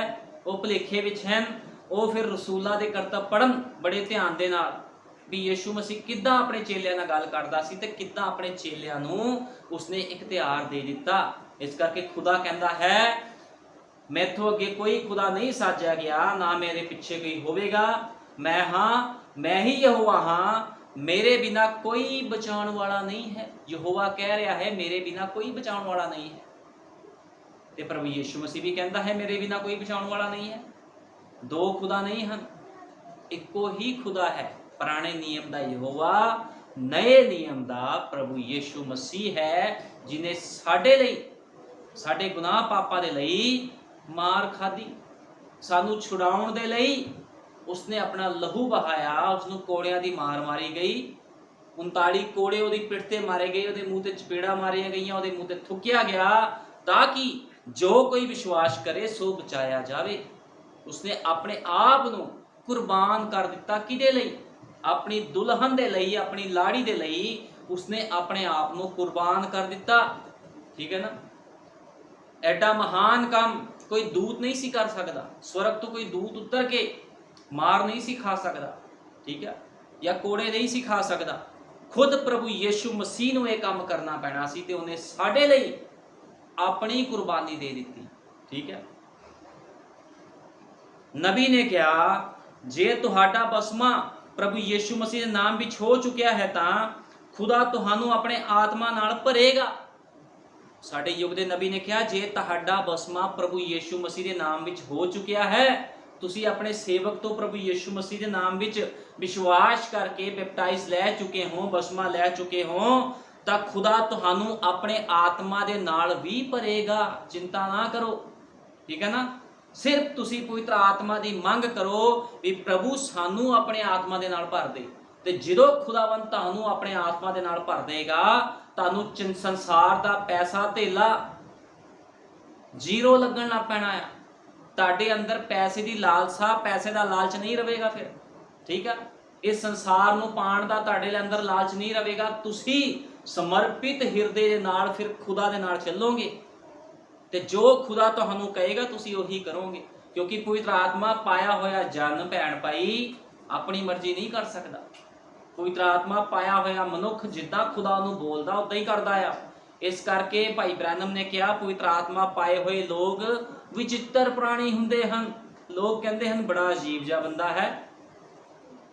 ਉਹ ਭੁਲੇਖੇ ਵਿੱਚ ਹਨ। ਉਹ ਫਿਰ ਰਸੂਲਾਂ ਦੇ ਕਰਤੱਵ ਪੜ੍ਹਨ ਬੜੇ ਧਿਆਨ ਦੇ ਨਾਲ ਵੀ ਯਿਸੂ ਮਸੀਹ ਕਿੱਦਾਂ ਆਪਣੇ ਚੇਲਿਆਂ ਨਾਲ ਗੱਲ ਕਰਦਾ ਸੀ ਤੇ ਕਿੱਦਾਂ ਆਪਣੇ ਚੇਲਿਆਂ ਨੂੰ ਉਸਨੇ ਇਖਤਿਆਰ ਦੇ ਦਿੱਤਾ। ਇਸ ਕਰਕੇ ਖੁਦਾ ਕਹਿੰਦਾ ਹੈ, ਮੈਥੋਂ ਅੱਗੇ ਕੋਈ ਖੁਦਾ ਨਹੀਂ ਸਾਜਿਆ ਗਿਆ, ਨਾ ਮੇਰੇ ਪਿੱਛੇ ਕੋਈ ਹੋਵੇਗਾ। ਮੈਂ ਹਾਂ, ਮੈਂ ਹੀ ਯਹੋਵਾ ਹਾਂ, ਮੇਰੇ ਬਿਨਾ ਕੋਈ ਬਚਾਉਣ ਵਾਲਾ ਨਹੀਂ ਹੈ। ਯਹੋਵਾ ਕਹਿ ਰਿਹਾ ਹੈ, ਮੇਰੇ ਬਿਨਾ ਕੋਈ ਬਚਾਉਣ ਵਾਲਾ ਨਹੀਂ ਹੈ। ਤੇ ਪ੍ਰਭੂ ਯਿਸੂ ਮਸੀਹ ਵੀ ਕਹਿੰਦਾ ਹੈ, ਮੇਰੇ ਬਿਨਾ ਕੋਈ ਬਚਾਉਣ ਵਾਲਾ ਨਹੀਂ ਹੈ। ਦੋ ਖੁਦਾ ਨਹੀਂ ਹਨ, ਇੱਕੋ ਹੀ ਖੁਦਾ ਹੈ। ਪੁਰਾਣੇ ਨਿਯਮ ਦਾ ਯਹੋਵਾ, ਨਏ ਨਿਯਮ ਦਾ ਪ੍ਰਭੂ ਯਿਸੂ ਮਸੀਹ ਹੈ, ਜਿਨੇ ਸਾਡੇ ਲਈ, ਸਾਡੇ ਗੁਨਾਹ ਪਾਪਾਂ ਦੇ ਲਈ ਮਾਰ ਖਾਧੀ, ਸਾਨੂੰ ਛੁਡਾਉਣ ਦੇ ਲਈ ਉਸਨੇ ਆਪਣਾ ਲਹੂ ਬਹਾਇਆ। ਉਸਨੂੰ ਕੋੜਿਆਂ ਦੀ ਮਾਰ ਮਾਰੀ ਗਈ, 39 ਕੋੜੇ ਉਹਦੀ ਪਿੱਠ ਤੇ ਮਾਰੇ ਗਏ, ਉਹਦੇ ਮੂੰਹ ਤੇ ਚਪੇੜਾਂ ਮਾਰੀਆਂ ਗਈਆਂ, ਉਹਦੇ ਮੂੰਹ ਤੇ ਥੁੱਕਿਆ ਗਿਆ, ਤਾਂ ਕਿ ਜੋ ਕੋਈ ਵਿਸ਼ਵਾਸ ਕਰੇ ਸੋ ਬਚਾਇਆ ਜਾਵੇ। ਉਸਨੇ ਆਪਣੇ ਆਪ ਨੂੰ ਕੁਰਬਾਨ ਕਰ ਦਿੱਤਾ। ਕਿਹਦੇ ਲਈ? ਆਪਣੀ ਦੁਲਹਨ ਦੇ ਲਈ, ਆਪਣੀ ਲਾੜੀ ਦੇ ਲਈ ਉਸਨੇ ਆਪਣੇ ਆਪ ਨੂੰ ਕੁਰਬਾਨ ਕਰ ਦਿੱਤਾ। ਠੀਕ ਹੈ ਨਾ? ਐਡਾ ਮਹਾਨ ਕੰਮ ਕੋਈ ਦੂਤ ਨਹੀਂ ਸੀ ਕਰ ਸਕਦਾ। ਸਵਰਗ ਤੋਂ ਕੋਈ ਦੂਤ ਉਤਰ ਕੇ ਮਾਰ ਨਹੀਂ ਸੀ ਖਾ ਸਕਦਾ, ਠੀਕ ਹੈ, ਜਾਂ ਕੋੜੇ ਨਹੀਂ ਸੀ ਖਾ ਸਕਦਾ। ਖੁਦ ਪ੍ਰਭੂ ਯਿਸੂ ਮਸੀਹ ਨੂੰ ਇਹ ਕੰਮ ਕਰਨਾ ਪੈਣਾ ਸੀ ਤੇ ਉਹਨੇ ਸਾਡੇ ਲਈ ਆਪਣੀ ਕੁਰਬਾਨੀ ਦੇ ਦਿੱਤੀ। ਠੀਕ ਹੈ। ਨਬੀ ਨੇ ਕਿਹਾ, ਜੇ ਤੁਹਾਡਾ ਬਸਮਾ ਪ੍ਰਭੂ ਯਿਸੂ ਮਸੀਹ ਦੇ ਨਾਮ ਵਿੱਚ ਹੋ ਚੁੱਕਿਆ ਹੈ ਤਾਂ ਖੁਦਾ ਤੁਹਾਨੂੰ ਆਪਣੇ ਆਤਮਾ ਨਾਲ ਭਰੇਗਾ। ਸਾਡੇ ਯੁੱਗ ਦੇ ਨਬੀ ਨੇ ਕਿਹਾ, ਜੇ ਤੁਹਾਡਾ ਬਸਮਾ ਪ੍ਰਭੂ ਯਿਸੂ ਮਸੀਹ ਦੇ ਨਾਮ ਵਿੱਚ ਹੋ ਚੁੱਕਿਆ ਹੈ, ਤੁਸੀਂ ਆਪਣੇ ਸੇਵਕ ਤੋਂ ਪ੍ਰਭੂ ਯਿਸੂ ਮਸੀਹ ਦੇ ਨਾਮ ਵਿੱਚ ਵਿਸ਼ਵਾਸ ਕਰਕੇ ਬੈਪਟਾਈਜ਼ ਲੈ ਚੁੱਕੇ ਹੋ, ਬਸਮਾ ਲੈ ਚੁੱਕੇ ਹੋ, ਤਾਂ ਖੁਦਾ ਤੁਹਾਨੂੰ ਆਪਣੇ ਆਤਮਾ ਦੇ ਨਾਲ ਵੀ ਭਰੇਗਾ। ਚਿੰਤਾ ਨਾ ਕਰੋ। ਠੀਕ ਹੈ ਨਾ? ਸਿਰਫ ਤੁਸੀਂ ਪਵਿੱਤਰ ਆਤਮਾ ਦੀ ਮੰਗ ਕਰੋ ਵੀ ਪ੍ਰਭੂ ਸਾਨੂੰ ਆਪਣੇ ਆਤਮਾ ਦੇ ਨਾਲ ਭਰ ਦੇ, ਤੇ ਜਦੋਂ ਖੁਦਾਵੰਦ ਤੁਹਾਨੂੰ ਆਪਣੇ ਆਤਮਾ ਦੇ ਨਾਲ ਭਰ ਦੇਗਾ, ਤੁਹਾਨੂੰ ਸੰਸਾਰ ਦਾ ਪੈਸਾ ਧੇਲਾ ਜ਼ੀਰੋ ਲੱਗਣ ਲੱਗ ਪੈਣਾ ਆ। ਤੁਹਾਡੇ ਅੰਦਰ ਪੈਸੇ ਦੀ ਲਾਲਸਾ, ਪੈਸੇ ਦਾ ਲਾਲਚ ਨਹੀਂ ਰਹੇਗਾ ਫਿਰ। ਠੀਕ ਆ? ਇਸ ਸੰਸਾਰ ਨੂੰ ਪਾਣ ਦਾ ਤੁਹਾਡੇ ਅੰਦਰ ਲਾਲਚ ਨਹੀਂ ਰਹੇਗਾ। ਤੁਸੀਂ ਸਮਰਪਿਤ ਹਿਰਦੇ ਦੇ ਨਾਲ ਫਿਰ ਖੁਦਾ ਦੇ ਨਾਲ ਚੱਲੋਗੇ, ਤੇ ਜੋ ਖੁਦਾ ਤੁਹਾਨੂੰ ਕਹੇਗਾ ਤੁਸੀਂ ਉਹੀ ਕਰੋਗੇ, ਕਿਉਂਕਿ ਪਵਿੱਤਰ ਆਤਮਾ ਪਾਇਆ ਹੋਇਆ ਜਨ ਭੈਣ ਭਾਈ ਆਪਣੀ ਮਰਜ਼ੀ ਨਹੀਂ ਕਰ ਸਕਦਾ। ਪਵਿੱਤਰ ਆਤਮਾ ਪਾਇਆ ਹੋਇਆ ਮਨੁੱਖ ਜਿੱਦਾਂ ਖੁਦਾ ਨੂੰ ਬੋਲਦਾ ਉਦਾਂ ਹੀ ਕਰਦਾ ਆ। ਇਸ ਕਰਕੇ ਭਾਈ ਬ੍ਰੈਨਮ ਨੇ ਕਿਹਾ, ਪਵਿੱਤਰ ਆਤਮਾ ਪਾਏ ਹੋਏ ਲੋਕ ਵਿਚਿੱਤਰ ਪ੍ਰਾਣੀ ਹੁੰਦੇ ਹਨ। ਲੋਕ ਕਹਿੰਦੇ ਹਨ ਬੜਾ ਅਜੀਬ ਜਿਹਾ ਬੰਦਾ ਹੈ,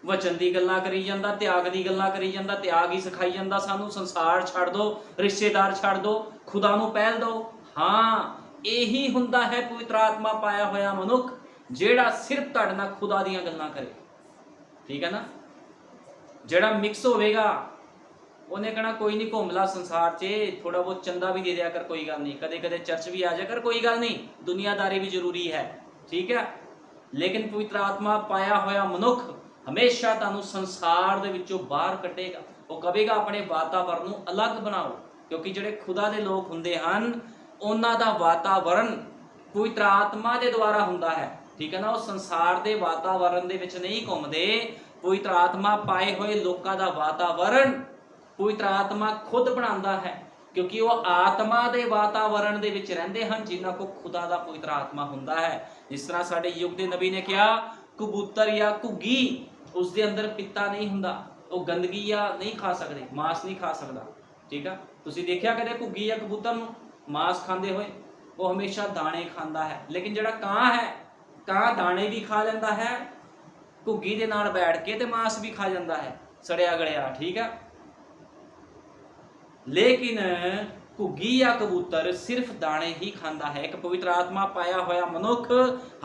ਵਚਨ ਦੀ ਗੱਲਾਂ ਕਰੀ ਜਾਂਦਾ, ਤਿਆਗ ਦੀ ਗੱਲਾਂ ਕਰੀ ਜਾਂਦਾ, ਤਿਆਗ ਹੀ ਸਿਖਾਈ ਜਾਂਦਾ ਸਾਨੂੰ, ਸੰਸਾਰ ਛੱਡ ਦੋ, ਰਿਸ਼ਤੇਦਾਰ ਛੱਡ ਦੋ, ਖੁਦਾ ਨੂੰ ਪਹਿਲ ਦਿਓ। ਹਾਂ, ਇਹੀ ਹੁੰਦਾ ਹੈ ਪਵਿੱਤਰ ਆਤਮਾ ਪਾਇਆ ਹੋਇਆ ਮਨੁੱਖ, ਜਿਹੜਾ ਸਿਰਫ ਤੁਹਾਡੇ ਨਾਲ ਖੁਦਾ ਦੀਆਂ ਗੱਲਾਂ ਕਰੇ। ਠੀਕ ਹੈ ਨਾ? ਜਿਹੜਾ ਮਿਕਸ ਹੋਵੇਗਾ ਉਹਨੇ ਕਹਿਣਾ ਕੋਈ ਨਹੀਂ, ਘੁੰਮ ਲਾ ਸੰਸਾਰ 'ਚ, ਥੋੜਾ ਬਹੁਤ ਚੰਦਾ ਵੀ ਦੇ ਦਿਆ ਕਰ, ਕੋਈ ਗੱਲ ਨਹੀਂ, ਕਦੇ ਕਦੇ ਚਰਚ ਵੀ ਆ ਜਾ ਕਰ, ਕੋਈ ਗੱਲ ਨਹੀਂ, ਦੁਨੀਆਦਾਰੀ ਵੀ ਜ਼ਰੂਰੀ ਹੈ। ਠੀਕ ਹੈ? ਲੇਕਿਨ ਪਵਿੱਤਰ ਆਤਮਾ ਪਾਇਆ ਹੋਇਆ ਮਨੁੱਖ ਹਮੇਸ਼ਾ ਤੁਹਾਨੂੰ ਸੰਸਾਰ ਦੇ ਵਿੱਚੋਂ ਬਾਹਰ ਕੱਢੇਗਾ। ਉਹ ਕਹੇਗਾ ਆਪਣੇ ਵਾਤਾਵਰਨ ਨੂੰ ਅਲੱਗ ਬਣਾਓ, ਕਿਉਂਕਿ ਜਿਹੜੇ ਖੁਦਾ ਦੇ ਲੋਕ ਹੁੰਦੇ ਹਨ ਉਹਨਾਂ ਦਾ ਵਾਤਾਵਰਨ ਪਵਿੱਤਰ ਆਤਮਾ ਦੇ ਦੁਆਰਾ ਹੁੰਦਾ ਹੈ। ਠੀਕ ਹੈ ਨਾ? ਉਹ ਸੰਸਾਰ ਦੇ ਵਾਤਾਵਰਨ ਦੇ ਵਿੱਚ ਨਹੀਂ ਘੁੰਮਦੇ। ਪਵਿੱਤਰ ਆਤਮਾ ਪਾਏ ਹੋਏ ਲੋਕਾਂ ਦਾ ਵਾਤਾਵਰਨ ਪਵਿੱਤਰ ਆਤਮਾ ਖੁਦ ਬਣਾਉਂਦਾ ਹੈ, ਕਿਉਂਕਿ ਉਹ ਆਤਮਾ ਦੇ ਵਾਤਾਵਰਨ ਦੇ ਵਿੱਚ ਰਹਿੰਦੇ ਹਨ ਜਿਨ੍ਹਾਂ ਕੋਲ ਖੁਦਾ ਦਾ ਪਵਿੱਤਰ ਆਤਮਾ ਹੁੰਦਾ ਹੈ। ਜਿਸ ਤਰ੍ਹਾਂ ਸਾਡੇ ਯੁੱਗ ਦੇ ਨਬੀ ਨੇ ਕਿਹਾ, ਕਬੂਤਰ ਜਾਂ ਘੁੱਗੀ ਉਸ ਦੇ ਅੰਦਰ ਪਿੱਤਾ ਨਹੀਂ ਹੁੰਦਾ, ਉਹ ਗੰਦਗੀ ਜਾਂ ਨਹੀਂ ਖਾ ਸਕਦੇ, ਮਾंस ਨਹੀਂ ਖਾ ਸਕਦਾ। ਠੀਕ ਆ? ਤੁਸੀਂ ਦੇਖਿਆ ਕਦੇ ਘੁੱਗੀ ਜਾਂ ਕਬੂਤਰ ਨੂੰ ਮਾंस ਖਾਂਦੇ ਹੋਏ? ਉਹ ਹਮੇਸ਼ਾ ਦਾਣੇ ਖਾਂਦਾ ਹੈ। ਲੇਕਿਨ ਜਿਹੜਾ ਕਾਂ ਹੈ, ਕਾਂ ਦਾਣੇ ਵੀ ਖਾ ਲੈਂਦਾ ਹੈ, ਘੁੱਗੀ ਦੇ ਨਾਲ ਬੈਠ ਕੇ ਤੇ ਮਾंस ਵੀ ਖਾ ਜਾਂਦਾ ਹੈ, ਸੜਿਆ ਗਲਿਆ। ਠੀਕ ਆ? ਲੇਕਿਨ ਘੁੱਗੀ ਜਾਂ ਕਬੂਤਰ ਸਿਰਫ ਦਾਣੇ ਹੀ ਖਾਂਦਾ ਹੈ। ਇੱਕ ਪਵਿੱਤਰ ਆਤਮਾ ਪਾਇਆ ਹੋਇਆ ਮਨੁੱਖ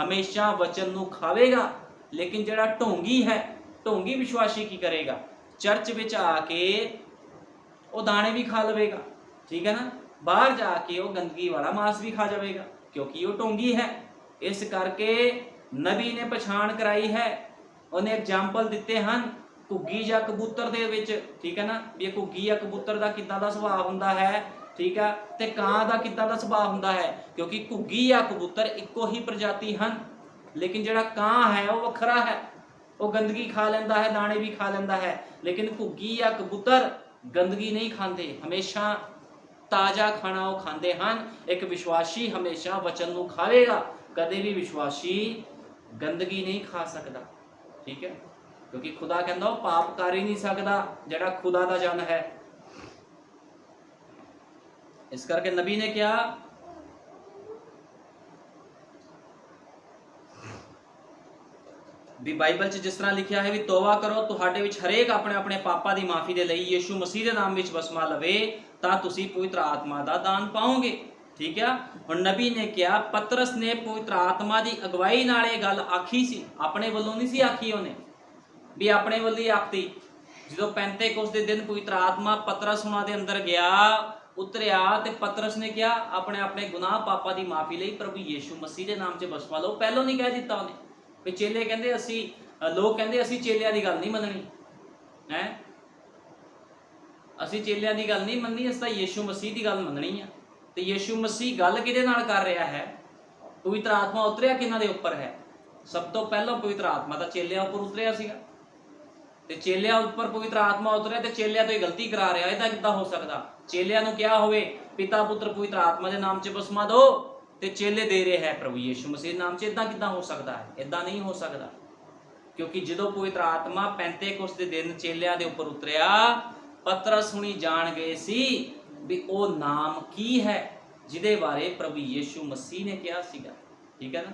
ਹਮੇਸ਼ਾ ਵਚਨ ਨੂੰ ਖਾਵੇਗਾ। ਲੇਕਿਨ ਜਿਹੜਾ ਢੋਂਗੀ ਹੈ, ਢੋਂਗੀ ਵਿਸ਼ਵਾਸੀ ਕੀ ਕਰੇਗਾ? ਚਰਚ ਵਿੱਚ ਆ ਕੇ ਉਹ ਦਾਣੇ ਵੀ ਖਾ ਲਵੇਗਾ। ਠੀਕ ਹੈ ਨਾ? ਬਾਹਰ ਜਾ ਕੇ ਉਹ ਗੰਦਗੀ ਵਾਲਾ ਮਾंस ਵੀ ਖਾ ਜਾਵੇਗਾ, ਕਿਉਂਕਿ ਉਹ ਢੋਂਗੀ ਹੈ। ਇਸ ਕਰਕੇ ਨਬੀ ਨੇ ਪਛਾਣ ਕਰਾਈ ਹੈ, ਉਹਨੇ ਐਗਜ਼ਾਮਪਲ ਦਿੱਤੇ ਹਨ ਘੁੱਗੀ ਜਾਂ ਕਬੂਤਰ ਦੇ ਵਿੱਚ। ਠੀਕ ਹੈ ਨਾ? ਵੀ ਇਹ ਘੁੱਗੀ ਜਾਂ ਕਬੂਤਰ ਦਾ ਕਿੱਦਾਂ ਦਾ ਸੁਭਾਅ ਹੁੰਦਾ ਹੈ, ਠੀਕ ਆ, ਤੇ ਕਾਂ ਦਾ ਕਿੱਦਾਂ ਦਾ ਸੁਭਾਅ ਹੁੰਦਾ ਹੈ, ਕਿਉਂਕਿ ਘੁੱਗੀ ਜਾਂ ਕਬੂਤਰ ਇੱਕੋ ਹੀ ਪ੍ਰਜਾਤੀ ਹਨ। ਲੇਕਿਨ ਜਿਹੜਾ ਕਾਂ ਹੈ ਉਹ ਵੱਖਰਾ ਹੈ, ਉਹ ਗੰਦਗੀ ਖਾ ਲੈਂਦਾ ਹੈ, ਦਾਣੇ ਵੀ ਖਾ ਲੈਂਦਾ ਹੈ। ਲੇਕਿਨ ਘੁੱਗੀ ਜਾਂ ਕਬੂਤਰ ਗੰਦਗੀ ਨਹੀਂ ਖਾਂਦੇ, ਹਮੇਸ਼ਾ ਤਾਜ਼ਾ ਖਾਣਾ ਉਹ ਖਾਂਦੇ ਹਨ। ਇੱਕ ਵਿਸ਼ਵਾਸੀ ਹਮੇਸ਼ਾ ਵਚਨ ਨੂੰ ਖਾਵੇਗਾ, ਕਦੇ ਵੀ ਵਿਸ਼ਵਾਸੀ ਗੰਦਗੀ ਨਹੀਂ ਖਾ ਸਕਦਾ। ਠੀਕ ਹੈ, ਕਿਉਂਕਿ ਖੁਦਾ ਕਹਿੰਦਾ ਉਹ ਪਾਪ ਕਰ ਹੀ ਨਹੀਂ ਸਕਦਾ ਜਿਹੜਾ ਖੁਦਾ ਦਾ ਜਨ ਹੈ। ਇਸ ਕਰਕੇ ਨਬੀ ਨੇ ਕਿਹਾ ਵੀ ਬਾਈਬਲ 'ਚ ਜਿਸ ਤਰ੍ਹਾਂ ਲਿਖਿਆ ਹੈ ਵੀ ਤੋਬਾ ਕਰੋ, ਤੁਹਾਡੇ ਵਿੱਚ ਹਰੇਕ ਆਪਣੇ ਆਪਣੇ ਪਾਪਾਂ ਦੀ ਮਾਫੀ ਦੇ ਲਈ ਯੀਸ਼ੂ ਮਸੀਹ ਦੇ ਨਾਮ ਵਿੱਚ ਬਸਮਾ ਲਵੇ ਤਾਂ ਤੁਸੀਂ ਪਵਿੱਤਰ ਆਤਮਾ ਦਾ ਦਾਨ ਪਾਓਗੇ। ਠੀਕ ਆ। ਹੁਣ ਨਬੀ ਨੇ ਕਿਹਾ, ਪਤਰਸ ਨੇ ਪਵਿੱਤਰ ਆਤਮਾ ਦੀ ਅਗਵਾਈ ਨਾਲ ਇਹ ਗੱਲ ਆਖੀ ਸੀ, ਆਪਣੇ ਵੱਲੋਂ ਨਹੀਂ ਸੀ ਆਖੀ ਉਹਨੇ, ਵੀ ਆਪਣੇ ਵੱਲੋਂ ਹੀ ਆਖਤੀ। ਜਦੋਂ ਪੈਂਤੇਕੋਸਤ ਦੇ ਦਿਨ ਪਵਿੱਤਰ ਆਤਮਾ ਪਤਰਸ ਉਹਨਾਂ ਦੇ ਅੰਦਰ ਗਿਆ, ਉਤਰਿਆ, ਤੇ ਪਤਰਸ ਨੇ ਕਿਹਾ ਆਪਣੇ ਆਪਣੇ ਗੁਨਾਹ ਪਾਪਾਂ ਦੀ ਮਾਫੀ ਲਈ ਪ੍ਰਭੂ ਯੀਸ਼ੂ ਮਸੀਹ ਦੇ ਨਾਮ 'ਚ ਬਸਮਾ ਲਓ। ਪਹਿਲੋਂ ਨਹੀਂ ਕਹਿ ਦਿੱਤਾ ਉਹਨੇ ਵੀ ਚੇਲੇ ਕਹਿੰਦੇ ਲੋਕ ਕਹਿੰਦੇ ਅਸੀਂ ਚੇਲਿਆਂ ਦੀ ਗੱਲ ਨਹੀਂ ਮੰਨਣੀ ਹੈ, ਅਸੀਂ ਚੇਲਿਆਂ ਦੀ ਗੱਲ ਨਹੀਂ ਮੰਨਣੀ, ਅਸੀਂ ਤਾਂ ਯੀਸ਼ੂ ਮਸੀਹ ਦੀ ਗੱਲ ਮੰਨਣੀ ਆ। ਤੇ ਯੀਸ਼ੂ ਮਸੀਹ ਗੱਲ ਕਿਹਦੇ ਨਾਲ ਕਰ ਰਿਹਾ ਹੈ? ਪਵਿੱਤਰ ਆਤਮਾ ਉਤਰਿਆ ਕਿਹਨਾਂ ਦੇ ਉੱਪਰ ਹੈ? ਸਭ ਤੋਂ ਪਹਿਲਾਂ ਪਵਿੱਤਰ ਆਤਮਾ ਤਾਂ ਚੇਲਿਆਂ ਉੱਪਰ ਉਤਰਿਆ ਸੀਗਾ, ਤੇ ਚੇਲਿਆਂ ਉੱਪਰ ਪਵਿੱਤਰ ਆਤਮਾ ਉਤਰਿਆ ਤੇ ਚੇਲਿਆਂ ਤੋਂ ਹੀ ਗਲਤੀ ਕਰਾ ਰਿਹਾ। ਇਹਦਾ ਕਿੱਦਾਂ ਹੋ ਸਕਦਾ? ਚੇਲਿਆਂ ਨੂੰ ਕਿਹਾ ਹੋਵੇ ਪਿਤਾ ਪੁੱਤਰ ਪਵਿੱਤਰ ਆਤਮਾ ਦੇ ਨਾਮ 'ਚ ਬਸਮਾ ਦੋ, ਤੇ ਚੇਲੇ ਦੇ ਰਹੇ ਹੈ ਪ੍ਰਭੂ ਯੀਸ਼ੂ ਮਸੀਹ ਦੇ ਨਾਮ 'ਚ। ਇਦਾਂ ਕਿੱਦਾਂ ਹੋ ਸਕਦਾ ਹੈ? ਇਦਾਂ ਨਹੀਂ ਹੋ ਸਕਦਾ, ਕਿਉਂਕਿ ਜਦੋਂ ਪਵਿੱਤਰ ਆਤਮਾ ਪੈਂਤੇਕੋਸਤ ਦੇ ਦਿਨ ਚੇਲਿਆਂ ਦੇ ਉੱਪਰ ਉਤਰਿਆ, ਪਤਰਸ ਹੁਣੀ ਜਾਣ ਗਏ ਸੀ ਵੀ ਉਹ ਨਾਮ ਕੀ ਹੈ ਜਿਹਦੇ ਬਾਰੇ ਪ੍ਰਭੂ ਯੀਸ਼ੂ ਮਸੀਹ ਨੇ ਕਿਹਾ ਸੀਗਾ। ਠੀਕ ਹੈ ਨਾ।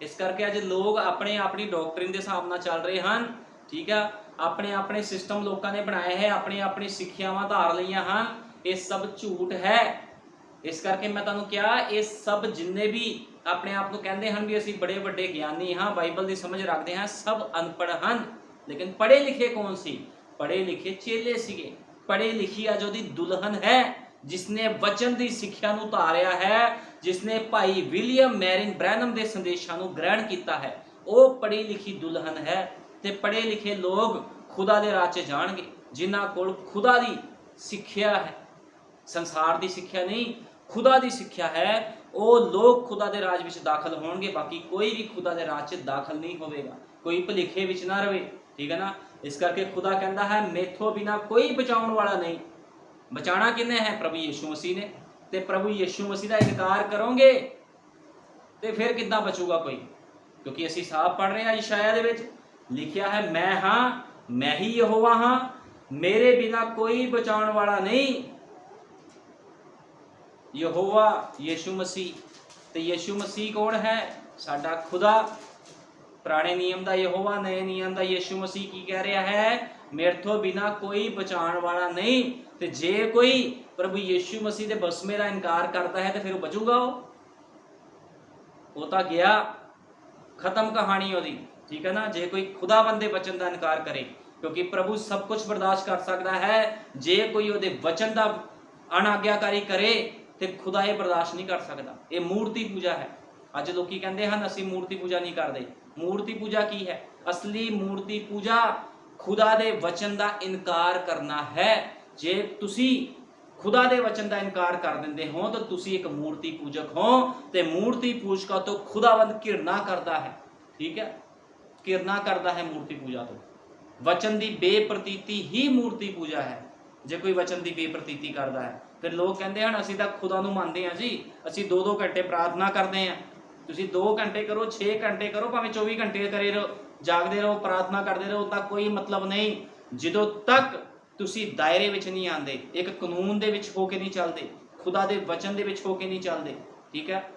ਇਸ ਕਰਕੇ ਅੱਜ ਲੋਕ ਆਪਣੇ ਆਪਣੀ ਡਾਕਟਰਿਨ ਦੇ ਹਿਸਾਬ ਨਾਲ ਚੱਲ ਰਹੇ ਹਨ। ਠੀਕ ਆ। ਆਪਣੇ ਆਪਣੇ ਸਿਸਟਮ ਲੋਕਾਂ ਨੇ ਬਣਾਏ ਹੈ, ਆਪਣੀ ਆਪਣੀ ਸਿੱਖਿਆਵਾਂ ਧਾਰ ਲਈਆਂ ਹਨ। ਇਹ ਸਭ ਝੂਠ ਹੈ। ਇਸ ਕਰਕੇ ਮੈਂ ਤੁਹਾਨੂੰ ਕਿਹਾ, ਇਹ ਸਭ ਜਿੰਨੇ ਵੀ ਆਪਣੇ ਆਪ ਨੂੰ ਕਹਿੰਦੇ ਹਨ ਵੀ ਅਸੀਂ ਬੜੇ ਵੱਡੇ ਗਿਆਨੀ ਹਾਂ, ਬਾਈਬਲ ਦੀ ਸਮਝ ਰੱਖਦੇ ਹਾਂ, ਸਭ ਅਨਪੜ੍ਹ ਹਨ। ਲੇਕਿਨ ਪੜ੍ਹੇ ਲਿਖੇ ਕੌਣ ਸੀ? ਪੜ੍ਹੇ ਲਿਖੇ ਚੇਲੇ ਸੀਗੇ। ਪੜ੍ਹੇ ਲਿਖੀ ਅੱਜ ਉਹਦੀ ਦੁਲਹਨ ਹੈ, ਜਿਸਨੇ ਵਚਨ ਦੀ ਸਿੱਖਿਆ ਨੂੰ ਧਾਰਿਆ ਹੈ, ਜਿਸਨੇ ਭਾਈ ਵਿਲੀਅਮ ਮੈਰਿਨ ਬ੍ਰੈਨਮ ਦੇ ਸੰਦੇਸ਼ਾਂ ਨੂੰ ਗ੍ਰਹਿਣ ਕੀਤਾ ਹੈ, ਉਹ ਪੜ੍ਹੀ ਲਿਖੀ ਦੁਲਹਨ ਹੈ। ਤੇ ਪੜ੍ਹੇ ਲਿਖੇ ਲੋਕ ਖੁਦਾ ਦੇ ਰਾਹ 'ਚ ਜਾਣਗੇ, ਜਿਨ੍ਹਾਂ ਕੋਲ ਖੁਦਾ ਦੀ ਸਿੱਖਿਆ ਹੈ, ਸੰਸਾਰ ਦੀ ਸਿੱਖਿਆ ਨਹੀਂ, ਖੁਦਾ ਦੀ ਸਿੱਖਿਆ ਹੈ। ਉਹ ਲੋਕ ਖੁਦਾ ਦੇ ਰਾਜ ਵਿੱਚ ਦਾਖਲ ਹੋਣਗੇ। ਬਾਕੀ ਕੋਈ ਵੀ ਖੁਦਾ ਦੇ ਰਾਜ 'ਚ ਦਾਖਲ ਨਹੀਂ ਹੋਵੇਗਾ। ਕੋਈ ਭੁਲੇਖੇ ਵਿੱਚ ਨਾ ਰਵੇ। ਠੀਕ ਹੈ ਨਾ। ਇਸ ਕਰਕੇ ਖੁਦਾ ਕਹਿੰਦਾ ਹੈ ਮੈਥੋਂ ਬਿਨਾ ਕੋਈ ਬਚਾਉਣ ਵਾਲਾ ਨਹੀਂ। ਬਚਾਣਾ ਕਿਹਨੇ ਹੈ? ਪ੍ਰਭੂ ਯੀਸ਼ੂ ਮਸੀਹ ਨੇ। ਤੇ ਪ੍ਰਭੂ ਯੀਸ਼ੂ ਮਸੀਹ ਦਾ ਇਨਕਾਰ ਕਰੋਗੇ ਤੇ ਫਿਰ ਕਿੱਦਾਂ ਬਚੂਗਾ ਕੋਈ? ਕਿਉਂਕਿ ਅਸੀਂ ਸਾਫ਼ ਪੜ੍ਹ ਰਹੇ ਹਾਂ, ਯਸ਼ਾਇਆ ਦੇ ਵਿੱਚ ਲਿਖਿਆ ਹੈ, ਮੈਂ ਹਾਂ, ਮੈਂ ਹੀ ਯਹੋਵਾ ਹਾਂ, ਮੇਰੇ ਬਿਨਾ ਕੋਈ ਬਚਾਉਣ ਵਾਲਾ ਨਹੀਂ। ਯਹੋਵਾ ਯੀਸ਼ੂ ਮਸੀਹ। ਤੇ ਯੀਸ਼ੂ ਮਸੀਹ ਕੌਣ ਹੈ? ਸਾਡਾ ਖੁਦਾ। ਪੁਰਾਣੇ ਨਿਯਮ ਦਾ ਯਹੋਵਾ, ਨਵੇਂ ਨਿਯਮ ਦਾ ਯੀਸ਼ੂ ਮਸੀਹ ਕੀ ਕਹਿ ਰਿਹਾ ਹੈ? ਮੇਰੇ ਤੋਂ ਬਿਨਾ ਕੋਈ ਬਚਾਉਣ ਵਾਲਾ ਨਹੀਂ। ਤੇ ਜੇ ਕੋਈ ਪ੍ਰਭੂ ਯੀਸ਼ੂ ਮਸੀਹ ਦੇ ਬਸਮੇ ਦਾ ਇਨਕਾਰ ਕਰਦਾ ਹੈ ਤੇ ਫਿਰ ਉਹ ਬਚੂਗਾ? ਉਹ ਤਾਂ ਗਿਆ, ਖਤਮ ਕਹਾਣੀ ਉਹਦੀ। ਠੀਕ ਹੈ ਨਾ। ਜੇ ਕੋਈ ਖੁਦਾਵੰਦ ਦੇ ਵਚਨ ਦਾ ਇਨਕਾਰ ਕਰੇ, ਕਿਉਂਕਿ ਪ੍ਰਭੂ ਸਭ ਕੁਝ ਬਰਦਾਸ਼ਤ ਕਰ ਸਕਦਾ ਹੈ, ਜੇ ਕੋਈ ਉਹਦੇ ਵਚਨ ਦਾ ਅਣਆਗਿਆਕਾਰੀ ਕਰੇ ਤੇ ਖੁਦਾ ਇਹ ਬਰਦਾਸ਼ਤ ਨਹੀਂ ਕਰ ਸਕਦਾ। ਇਹ ਮੂਰਤੀ ਪੂਜਾ ਹੈ। ਅੱਜ ਲੋਕੀ ਕਹਿੰਦੇ ਹਨ ਅਸੀਂ ਮੂਰਤੀ ਪੂਜਾ ਨਹੀਂ ਕਰਦੇ। ਮੂਰਤੀ ਪੂਜਾ ਕੀ ਹੈ? ਅਸਲੀ ਮੂਰਤੀ ਪੂਜਾ ਖੁਦਾ ਦੇ ਵਚਨ ਦਾ ਇਨਕਾਰ ਕਰਨਾ ਹੈ। ਜੇ ਤੁਸੀਂ ਖੁਦਾ ਦੇ ਵਚਨ ਦਾ ਇਨਕਾਰ ਕਰ ਦਿੰਦੇ ਹੋ ਤਾਂ ਤੁਸੀਂ ਇੱਕ ਮੂਰਤੀ ਪੂਜਕ ਹੋ, ਤੇ ਮੂਰਤੀ ਪੂਜਕਾਂ ਤੋਂ ਖੁਦਾਵੰਦ ਘਿਰਨਾ ਕਰਦਾ ਹੈ। ਠੀਕ ਹੈ। ਘਿਰਨਾ ਕਰਦਾ ਹੈ ਮੂਰਤੀ ਪੂਜਾ ਤੋਂ। ਵਚਨ ਦੀ ਬੇਪ੍ਰਤੀਤੀ ਹੀ ਮੂਰਤੀ ਪੂਜਾ ਹੈ। ਜੇ ਕੋਈ ਵਚਨ ਦੀ ਬੇਪ੍ਰਤੀਤੀ ਕਰਦਾ ਹੈ, ਫਿਰ ਲੋਕ ਕਹਿੰਦੇ ਹਨ ਅਸੀਂ ਤਾਂ ਖੁਦਾ ਨੂੰ ਮੰਨਦੇ ਹਾਂ ਜੀ, ਅਸੀਂ 2-2 ਘੰਟੇ ਪ੍ਰਾਰਥਨਾ ਕਰਦੇ ਹਾਂ। ਤੁਸੀਂ 2 ਘੰਟੇ ਕਰੋ, 6 ਘੰਟੇ ਕਰੋ, ਭਾਵੇਂ 24 ਘੰਟੇ ਕਰੇ ਰਹੋ, ਜਾਗਦੇ ਰਹੋ, ਪ੍ਰਾਰਥਨਾ ਕਰਦੇ ਰਹੋ, ਤਾਂ ਕੋਈ ਮਤਲਬ ਨਹੀਂ ਜਦੋਂ ਤੱਕ ਤੁਸੀਂ ਦਾਇਰੇ ਵਿੱਚ ਨਹੀਂ ਆਉਂਦੇ, ਇੱਕ ਕਾਨੂੰਨ ਦੇ ਵਿੱਚ ਹੋ ਕੇ ਨਹੀਂ ਚੱਲਦੇ, ਖੁਦਾ ਦੇ ਵਚਨ ਦੇ ਵਿੱਚ ਹੋ ਕੇ ਨਹੀਂ ਚੱਲਦੇ। ਠੀਕ ਹੈ।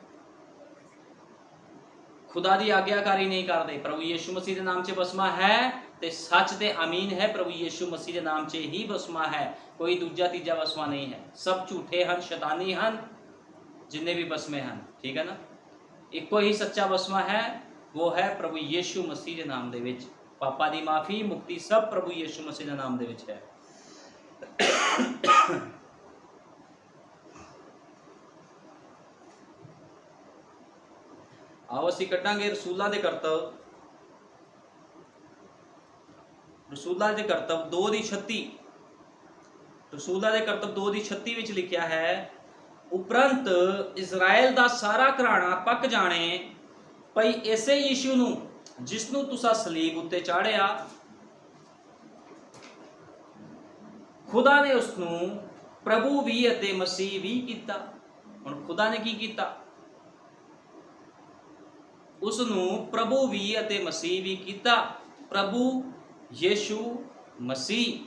ਖੁਦਾ ਦੀ ਆਗਿਆਕਾਰੀ ਨਹੀਂ ਕਰਦੇ। ਪ੍ਰਭੂ ਯੀਸ਼ੂ ਮਸੀਹ ਦੇ ਨਾਮ 'ਚ ਬਸਮਾ ਹੈ ਤੇ ਸੱਚ ਤੇ ਅਮੀਨ ਹੈ। ਪ੍ਰਭੂ ਯੀਸ਼ੂ ਮਸੀਹ ਦੇ ਨਾਮ 'ਚ ਹੀ ਬਸਮਾ ਹੈ, ਕੋਈ ਦੂਜਾ ਤੀਜਾ ਬਸਮਾ ਨਹੀਂ ਹੈ। ਸਭ ਝੂਠੇ ਹਨ, ਸ਼ੈਤਾਨੀ ਹਨ ਜਿੰਨੇ ਵੀ ਬਸਮੇ ਹਨ। ਠੀਕ ਹੈ ਨਾ। ਇੱਕੋ ਹੀ ਸੱਚਾ ਬਸਮਾ ਹੈ, ਉਹ ਹੈ ਪ੍ਰਭੂ ਯੀਸ਼ੂ ਮਸੀਹ ਦੇ ਨਾਮ ਦੇ ਵਿੱਚ। ਪਾਪਾਂ ਦੀ ਮਾਫੀ, ਮੁਕਤੀ ਸਭ ਪ੍ਰਭੂ ਯੀਸ਼ੂ ਮਸੀਹ ਦੇ ਨਾਮ ਦੇ ਵਿੱਚ ਹੈ। ਆਓ ਅਸੀਂ ਕੱਢਾਂਗੇ ਰਸੂਲਾਂ ਦੇ ਕਰਤੱਵ। ਰਸੂਲਾਂ ਦੇ ਕਰਤੱਵ 2:36। ਰਸੂਲਾਂ ਦੇ ਕਰਤੱਵ 2:36 ਵਿੱਚ ਲਿਖਿਆ ਹੈ, ਉਪਰੰਤ ਇਜ਼ਰਾਈਲ ਦਾ ਸਾਰਾ ਘਰਾਣਾ ਪੱਕ ਜਾਣੇ ਭਈ ਇਸੇ ਯੀਸ਼ੂ ਨੂੰ ਜਿਸ ਨੂੰ ਤੁਸੀਂ ਸਲੀਬ ਉੱਤੇ ਚਾੜਿਆ, ਖੁਦਾ ਨੇ ਉਸ ਨੂੰ ਪ੍ਰਭੂ ਵੀ ਅਤੇ ਮਸੀਹ ਵੀ ਕੀਤਾ। ਹੁਣ ਖੁਦਾ ਨੇ ਕੀ ਕੀਤਾ? ਉਸ ਨੂੰ ਪ੍ਰਭੂ ਵੀ ਅਤੇ ਮਸੀਹ ਵੀ ਕੀਤਾ। ਪ੍ਰਭੂ ਯੀਸ਼ੂ ਮਸੀਹ,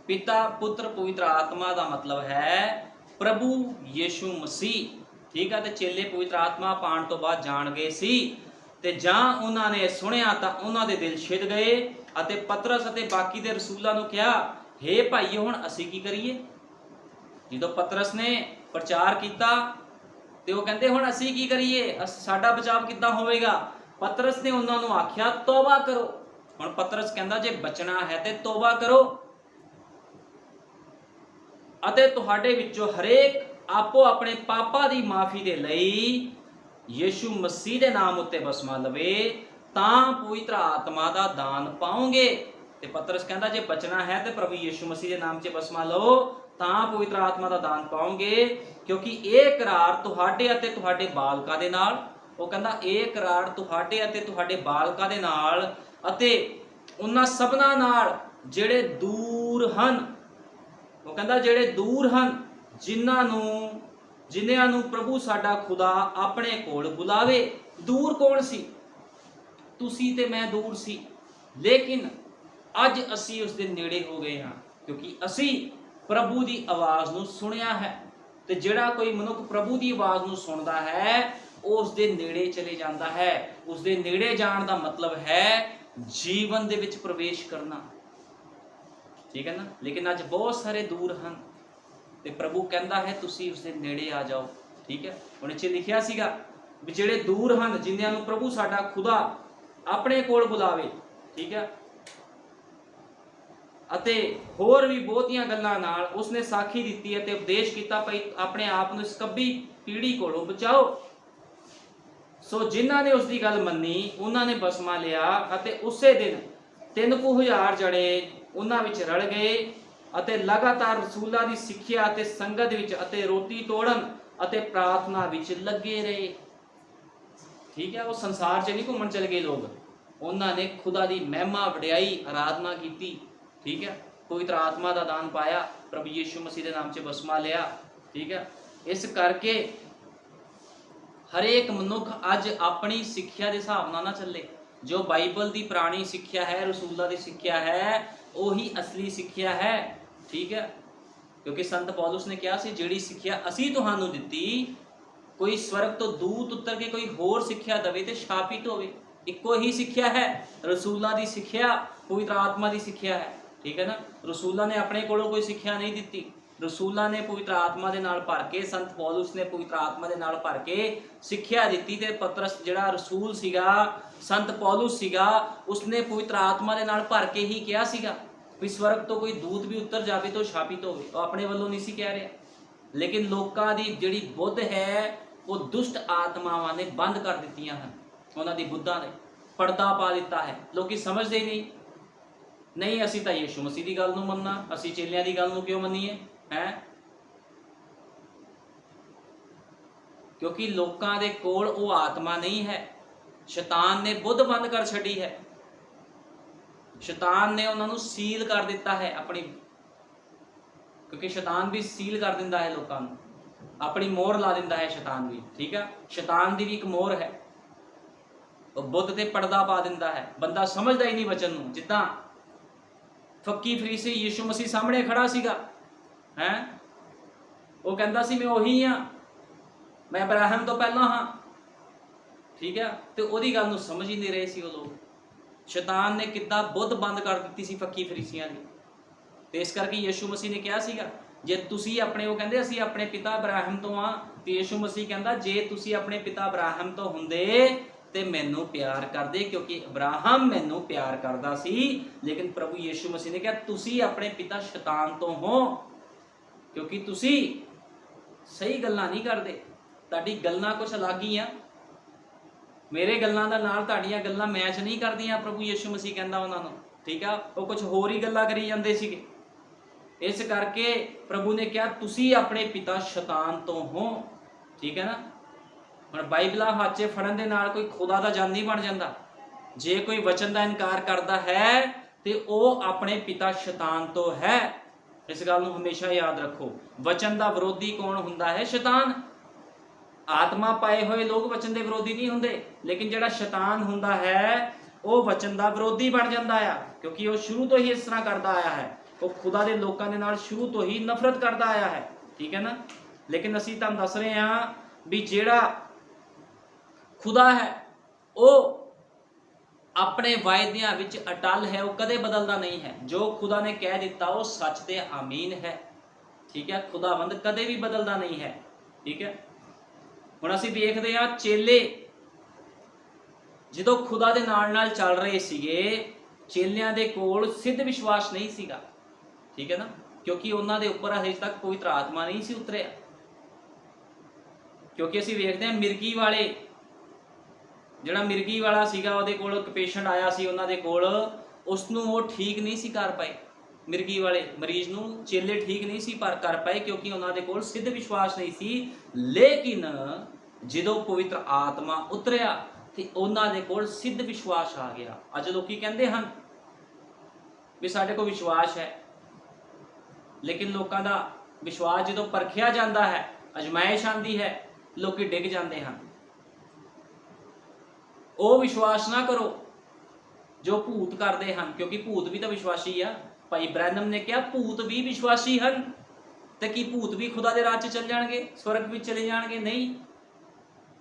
ਪਿਤਾ ਪੁੱਤਰ ਪਵਿੱਤਰ ਆਤਮਾ ਦਾ ਮਤਲਬ ਹੈ ਪ੍ਰਭੂ ਯੀਸ਼ੂ ਮਸੀਹ। ਠੀਕ ਹੈ, ਤੇ ਚੇਲੇ ਪਵਿੱਤਰ ਆਤਮਾ ਪਾਣ ਤੋਂ ਬਾਅਦ ਜਾਣ ਗਏ ਸੀ, ਤੇ ਜਾਂ ਉਹਨਾਂ ਨੇ ਸੁਣਿਆ ਤਾਂ ਉਹਨਾਂ ਦੇ ਦਿਲ ਛਿੜ ਗਏ ਅਤੇ ਪਤਰਸ ਅਤੇ ਬਾਕੀ ਦੇ ਰਸੂਲਾਂ ਨੂੰ ਕਿਹਾ, ਹੇ ਭਾਈਓ, ਹੁਣ ਅਸੀਂ ਕੀ ਕਰੀਏ? ਜਦੋਂ ਪਤਰਸ ਨੇ ਪ੍ਰਚਾਰ ਕੀਤਾ ਤੇ ਉਹ ਕਹਿੰਦੇ ਹੁਣ ਅਸੀਂ ਕੀ ਕਰੀਏ, ਸਾਡਾ ਬਚਾਵ ਕਿੱਦਾਂ ਹੋਵੇਗਾ? ਪਤਰਸ ਨੇ ਉਹਨਾਂ ਨੂੰ ਆਖਿਆ, ਤੋਬਾ ਕਰੋ। ਹੁਣ ਪਤਰਸ ਕਹਿੰਦਾ ਜੇ ਬਚਣਾ ਹੈ ਤੇ ਤੋਬਾ ਕਰੋ ਅਤੇ ਤੁਹਾਡੇ ਵਿੱਚੋਂ ਹਰੇਕ ਆਪੋ ਆਪਣੇ ਪਾਪਾਂ ਦੀ ਮਾਫੀ ਦੇ ਲਈ ਯੀਸ਼ੂ ਮਸੀਹ ਦੇ ਨਾਮ ਉੱਤੇ ਬਸਮਾ ਲਵੇ, ਤਾਂ ਪਵਿੱਤਰ ਆਤਮਾ ਦਾ ਦਾਨ ਪਾਓਗੇ। ਤੇ ਪਤਰਸ ਕਹਿੰਦਾ ਜੇ ਬਚਣਾ ਹੈ ਤੇ ਪ੍ਰਭੂ ਯੀਸ਼ੂ ਮਸੀਹ ਦੇ ਨਾਮ 'ਚ ਬਸਮਾ ਲਓ, ਤਾਂ ਪਵਿੱਤਰ ਆਤਮਾ ਦਾ ਦਾਨ ਪਾਓਗੇ, ਕਿਉਂਕਿ ਇਹ ਕਰਾਰ ਤੁਹਾਡੇ ਅਤੇ ਤੁਹਾਡੇ ਬਾਲਕਾਂ ਦੇ ਨਾਲ, ਉਹ ਕਹਿੰਦਾ ਇਹ ਕਰਾਰ ਤੁਹਾਡੇ ਅਤੇ ਤੁਹਾਡੇ ਬਾਲਕਾਂ ਦੇ ਨਾਲ ਅਤੇ ਉਹਨਾਂ ਸਭਨਾਂ ਨਾਲ ਜਿਹੜੇ ਦੂਰ ਹਨ। ਉਹ ਕਹਿੰਦਾ ਜਿਹੜੇ ਦੂਰ ਹਨ, ਜਿਨ੍ਹਾਂ ਨੂੰ ਪ੍ਰਭੂ ਸਾਡਾ ਖੁਦਾ ਆਪਣੇ ਕੋਲ ਬੁਲਾਵੇ। ਦੂਰ ਕੌਣ ਸੀ? ਤੁਸੀਂ ਤੇ ਮੈਂ ਦੂਰ ਸੀ, ਲੇਕਿਨ ਅੱਜ ਅਸੀਂ ਉਸ ਦੇ ਨੇੜੇ ਹੋ ਗਏ ਹਾਂ, ਕਿਉਂਕਿ ਅਸੀਂ ਪ੍ਰਭੂ ਦੀ ਆਵਾਜ਼ ਨੂੰ ਸੁਣਿਆ ਹੈ। ਤੇ ਜਿਹੜਾ ਕੋਈ ਮਨੁੱਖ ਪ੍ਰਭੂ ਦੀ ਆਵਾਜ਼ ਨੂੰ ਸੁਣਦਾ ਹੈ ਉਹ ਉਸ ਦੇ ਨੇੜੇ ਚਲੇ ਜਾਂਦਾ ਹੈ। ਉਸ ਦੇ ਨੇੜੇ ਜਾਣ ਦਾ ਮਤਲਬ ਹੈ ਜੀਵਨ ਦੇ ਵਿੱਚ ਪ੍ਰਵੇਸ਼ ਕਰਨਾ। ਠੀਕ ਹੈ ਨਾ? ਲੇਕਿਨ ਅੱਜ ਬਹੁਤ ਸਾਰੇ ਦੂਰ ਹਨ ਤੇ ਪ੍ਰਭੂ ਕਹਿੰਦਾ ਹੈ ਤੁਸੀਂ ਉਸ ਦੇ ਨੇੜੇ ਆ ਜਾਓ। ਠੀਕ ਹੈ, ਹੁਣ ਇੱਥੇ ਲਿਖਿਆ ਸੀਗਾ ਵੀ ਜਿਹੜੇ ਦੂਰ ਹਨ, ਜਿਨ੍ਹਾਂ ਨੂੰ ਪ੍ਰਭੂ ਸਾਡਾ ਖੁਦਾ ਆਪਣੇ ਕੋਲ ਬੁਲਾਵੇ। ਠੀਕ ਹੈ, ਅਤੇ ਹੋਰ ਵੀ ਬਹੁਤੀਆਂ ਗੱਲਾਂ ਨਾਲ ਉਸਨੇ ਸਾਖੀ ਦਿੱਤੀ ਅਤੇ ਉਪਦੇਸ਼ ਕੀਤਾ, ਭਈ ਆਪਣੇ ਆਪ ਨੂੰ ਇਸ ਕੱਬੀ ਪੀੜ੍ਹੀ ਕੋਲੋਂ ਬਚਾਓ। ਸੋ ਜਿਨ੍ਹਾਂ ਨੇ ਉਸ ਦੀ ਗੱਲ ਮੰਨੀ ਉਹਨਾਂ ਨੇ ਬਸਮਾ ਲਿਆ ਅਤੇ ਉਸੇ ਦਿਨ 3,000 ਜਣੇ ਉਹਨਾਂ ਵਿੱਚ ਰਲ ਗਏ ਅਤੇ ਲਗਾਤਾਰ ਰਸੂਲਾਂ ਦੀ ਸਿੱਖਿਆ ਅਤੇ ਸੰਗਤ ਵਿੱਚ ਅਤੇ ਰੋਟੀ ਤੋੜਨ ਅਤੇ ਪ੍ਰਾਰਥਨਾ ਵਿੱਚ ਲੱਗੇ ਰਹੇ। ਠੀਕ ਹੈ, ਉਹ ਸੰਸਾਰ 'ਚ ਨਹੀਂ ਘੁੰਮਣ ਚਲੇ ਗਏ ਲੋਕ, ਉਹਨਾਂ ਨੇ ਖੁਦਾ ਦੀ ਮਹਿਮਾ ਵਡਿਆਈ ਆਰਾਧਨਾ ਕੀਤੀ। ਠੀਕ ਹੈ, ਪਵਿੱਤਰ ਆਤਮਾ ਦਾ ਦਾਨ ਪਾਇਆ, ਪ੍ਰਭੂ ਯੀਸ਼ੂ ਮਸੀਹ ਦੇ ਨਾਮ 'ਚ ਬਸਮਾ ਲਿਆ। ਠੀਕ ਹੈ, ਇਸ ਕਰਕੇ ਹਰੇਕ ਮਨੁੱਖ ਅੱਜ ਆਪਣੀ ਸਿੱਖਿਆ ਦੇ ਹਿਸਾਬ ਨਾਲ ਨਾ ਚੱਲੇ। ਜੋ ਬਾਈਬਲ ਦੀ ਪੁਰਾਣੀ ਸਿੱਖਿਆ ਹੈ, ਰਸੂਲਾਂ ਦੀ ਸਿੱਖਿਆ ਹੈ, ਉਹੀ ਅਸਲੀ ਸਿੱਖਿਆ ਹੈ। ਠੀਕ ਹੈ, ਕਿਉਂਕਿ ਸੰਤ ਪੌਲੁਸ ਨੇ ਕਿਹਾ ਸੀ ਜਿਹੜੀ ਸਿੱਖਿਆ ਅਸੀਂ ਤੁਹਾਨੂੰ ਦਿੱਤੀ, ਕੋਈ ਸਵਰਗ ਤੋਂ ਦੂਤ ਉਤਰ ਕੇ ਕੋਈ ਹੋਰ ਸਿੱਖਿਆ ਦੇਵੇ ਤੇ ਸ਼ਾਪਿਤ ਹੋਵੇ। ਇੱਕੋ ਹੀ ਸਿੱਖਿਆ ਹੈ, ਰਸੂਲਾਂ ਦੀ ਸਿੱਖਿਆ, ਪਵਿੱਤਰ ਆਤਮਾ ਦੀ ਸਿੱਖਿਆ ਹੈ। ਠੀਕ ਹੈ ਨਾ? ਰਸੂਲਾਂ ਨੇ ਆਪਣੇ ਕੋਲੋਂ ਕੋਈ ਸਿੱਖਿਆ ਨਹੀਂ ਦਿੱਤੀ, ਰਸੂਲਾਂ ਨੇ ਪਵਿੱਤਰ ਆਤਮਾ ਦੇ ਨਾਲ ਭਰ ਕੇ, ਸੰਤ ਪੌਲੁਸ ਨੇ ਪਵਿੱਤਰ ਆਤਮਾ ਦੇ ਨਾਲ ਭਰ ਕੇ ਸਿੱਖਿਆ ਦਿੱਤੀ। ਤੇ ਪਤਰਸ ਜਿਹੜਾ ਰਸੂਲ ਸੀਗਾ, ਸੰਤ ਪੌਲੁਸ ਸੀਗਾ, ਉਸਨੇ ਪਵਿੱਤਰ ਆਤਮਾ ਦੇ ਨਾਲ ਭਰ ਕੇ ਹੀ ਕਿਹਾ ਸੀਗਾ ਵੀ ਸਵਰਗ ਤੋਂ ਕੋਈ ਦੂਤ ਵੀ ਉੱਤਰ ਜਾਵੇ ਤਾਂ ਸ਼ਾਪਿਤ ਹੋਵੇ। ਉਹ ਆਪਣੇ ਵੱਲੋਂ ਨਹੀਂ ਸੀ ਕਹਿ ਰਿਹਾ, ਲੇਕਿਨ ਲੋਕਾਂ ਦੀ ਜਿਹੜੀ ਬੁੱਧ ਹੈ ਉਹ ਦੁਸ਼ਟ ਆਤਮਾਵਾਂ ਨੇ ਬੰਦ ਕਰ ਦਿੱਤੀਆਂ ਹਨ। ਉਹਨਾਂ ਦੀ ਬੁੱਧਾਂ ਨੇ ਪਰਦਾ ਪਾ ਦਿੱਤਾ ਹੈ। ਲੋਕੀ ਸਮਝਦੇ ਹੀ ਨਹੀਂ ਅਸੀਂ ਤਾਂ ਯੀਸ਼ੂ ਮਸੀਹ ਦੀ ਗੱਲ ਨੂੰ ਮੰਨਣਾ, ਅਸੀਂ ਚੇਲਿਆਂ ਦੀ ਗੱਲ ਨੂੰ ਕਿਉਂ ਮੰਨੀਏ ਹੈ? ਕਿਉਂਕਿ ਲੋਕਾਂ ਦੇ ਕੋਲ ਉਹ ਆਤਮਾ ਨਹੀਂ ਹੈ। ਸ਼ੈਤਾਨ ਨੇ ਬੁੱਧ ਬੰਦ ਕਰ ਛੱਡੀ ਹੈ, ਸ਼ੈਤਾਨ ਨੇ ਉਹਨਾਂ ਨੂੰ ਸੀਲ ਕਰ ਦਿੱਤਾ ਹੈ ਆਪਣੀ, ਕਿਉਂਕਿ ਸ਼ੈਤਾਨ ਵੀ ਸੀਲ ਕਰ ਦਿੰਦਾ ਹੈ ਲੋਕਾਂ ਨੂੰ, ਆਪਣੀ ਮੋਹਰ ਲਾ ਦਿੰਦਾ ਹੈ ਸ਼ੈਤਾਨ ਵੀ। ਠੀਕ ਹੈ, ਸ਼ੈਤਾਨ ਦੀ ਵੀ ਇੱਕ ਮੋਹਰ ਹੈ, ਉਹ ਬੁੱਧ ਤੇ ਪਰਦਾ ਪਾ ਦਿੰਦਾ ਹੈ। ਬੰਦਾ ਸਮਝਦਾ ਹੀ ਨਹੀਂ ਵਚਨ ਨੂੰ। ਜਿੱਦਾਂ ਫੱਕੀ ਫਰੀਸੀ ਯੀਸ਼ੂ ਮਸੀਹ ਸਾਹਮਣੇ ਖੜਾ ਸੀਗਾ ਹੈ, ਉਹ ਕਹਿੰਦਾ ਸੀ ਮੈਂ ਉਹੀ ਹਾਂ, ਮੈਂ ਅਬਰਾਹਮ ਤੋਂ ਪਹਿਲਾਂ ਹਾਂ। ਠੀਕ ਹੈ, ਤੇ ਉਹਦੀ ਗੱਲ ਨੂੰ ਸਮਝ ਹੀ ਨਹੀਂ ਰਹੇ ਸੀ ਉਹ ਲੋਕ। ਸ਼ੈਤਾਨ ਨੇ ਕਿੱਦਾਂ ਬੁੱਧ ਬੰਦ ਕਰ ਦਿੱਤੀ ਸੀ ਫੱਕੀ ਫਰੀਸੀਆਂ ਦੀ। ਤੇ ਇਸ ਕਰਕੇ ਯੀਸ਼ੂ ਮਸੀਹ ਨੇ ਕਿਹਾ ਸੀਗਾ ਜੇ ਤੁਸੀਂ ਆਪਣੇ, ਉਹ ਕਹਿੰਦੇ ਅਸੀਂ ਆਪਣੇ ਪਿਤਾ ਅਬਰਾਹਮ ਤੋਂ ਹਾਂ, ਤੇ ਯੀਸ਼ੂ ਮਸੀਹ ਕਹਿੰਦਾ ਜੇ ਤੁਸੀਂ ਆਪਣੇ ਪਿਤਾ ਅਬਰਾਹਮ ਤੋਂ ਹੁੰਦੇ ਤੇ ਮੈਨੂੰ ਪਿਆਰ ਕਰਦੇ, ਕਿਉਂਕਿ ਅਬਰਾਹਮ ਮੈਨੂੰ ਪਿਆਰ ਕਰਦਾ ਸੀ। ਲੇਕਿਨ ਪ੍ਰਭੂ ਯੀਸ਼ੂ ਮਸੀਹ ਨੇ ਕਿਹਾ ਤੁਸੀਂ ਆਪਣੇ ਪਿਤਾ ਸ਼ੈਤਾਨ ਤੋਂ ਹੋ, ਕਿਉਂਕਿ ਤੁਸੀਂ ਸਹੀ ਗੱਲਾਂ ਨਹੀਂ ਕਰਦੇ, ਤੁਹਾਡੀ ਗੱਲਾਂ ਕੁਛ ਅਲੱਗ ਹੀ ਆ, ਮੇਰੇ ਗੱਲਾਂ ਦਾ ਨਾਲ ਤੁਹਾਡੀਆਂ ਗੱਲਾਂ ਮੈਚ ਨਹੀਂ ਕਰਦੀਆਂ। ਪ੍ਰਭੂ ਯੀਸ਼ੂ ਮਸੀਹ ਕਹਿੰਦਾ ਉਹਨਾਂ ਨੂੰ। ਠੀਕ ਆ, ਉਹ ਕੁਝ ਹੋਰ ਹੀ ਗੱਲਾਂ ਕਰੀ ਜਾਂਦੇ ਸੀਗੇ। ਇਸ ਕਰਕੇ ਪ੍ਰਭੂ ਨੇ ਕਿਹਾ ਤੁਸੀਂ ਆਪਣੇ ਪਿਤਾ ਸ਼ੈਤਾਨ ਤੋਂ ਹੋ। ਠੀਕ ਹੈ ਨਾ? ਹੁਣ ਬਾਈਬਲਾਂ ਹੱਥ 'ਚ ਫੜਨ ਦੇ ਨਾਲ ਕੋਈ ਖੁਦਾ ਦਾ ਜਾਨੀ ਬਣ ਜਾਂਦਾ। ਜੇ ਕੋਈ ਵਚਨ ਦਾ ਇਨਕਾਰ ਕਰਦਾ ਹੈ ਤੇ ਉਹ ਆਪਣੇ ਪਿਤਾ ਸ਼ੈਤਾਨ ਤੋਂ ਹੈ। इस गल नूं हमेशा याद रखो। वचन का विरोधी कौन हुंदा है? शैतान। आत्मा पाए हुए लोग वचन के विरोधी नहीं हुंदे, लेकिन जिहड़ा शैतान हुंदा है वो वचन का विरोधी बन जाता है, क्योंकि वो शुरू तो ही इस तरह करता आया है। वो खुदा के लोगों के नाल शुरू तो ही नफरत करता आया है, ठीक है ना। लेकिन असीं तुहानूं दस रहे हैं भी जिहड़ा खुदा है वो अपने वायदियां विच अटल है, वो कदे बदलता नहीं है। जो खुदा ने कह दिता वो सच ते आमीन है, ठीक है। खुदावंद कदे भी बदलता नहीं है, ठीक है। हुण असीं देखदे हां चेले जदों खुदा दे नाल चल रहे सीगे, चेलियां दे कोल सिद्ध विश्वास नहीं सीगा, ठीक है ना, क्योंकि उन्हां दे उपर अजे तक पवित्र आत्मा नहीं सी उतरिया। क्योंकि असीं वेखदे हां मिर्गी वाले, जिहड़ा मिर्गी वाला सीगा उहदे कोल एक पेशेंट आया सी उन्हां दे कोल, उसनूं वो ठीक नहीं सी कर पाए। मिर्गी वाले मरीज नूं चेले ठीक नहीं सी कर पाए, क्योंकि उन्हां दे कोल सिद्ध विश्वास नहीं सी। लेकिन जदों पवित्र आत्मा उतरिया ते उन्हां दे कोल सिद्ध विश्वास आ गया। अज लोकी कहंदे हन भी साडे कोल विश्वास है, लेकिन लोकां दा विश्वास जदों परखिया जाता है, अजमाइश आती है, लोकी डिग जाते हैं। वो विश्वास ना करो जो भूत करते हैं, क्योंकि भूत भी तो विश्वासी आ। भाई ब्रैनम ने कहा भूत भी विश्वासी हैं, तो कि भूत भी खुदा दे राह च चल जाएंगे, स्वर्ग भी चले जाएंगे? नहीं,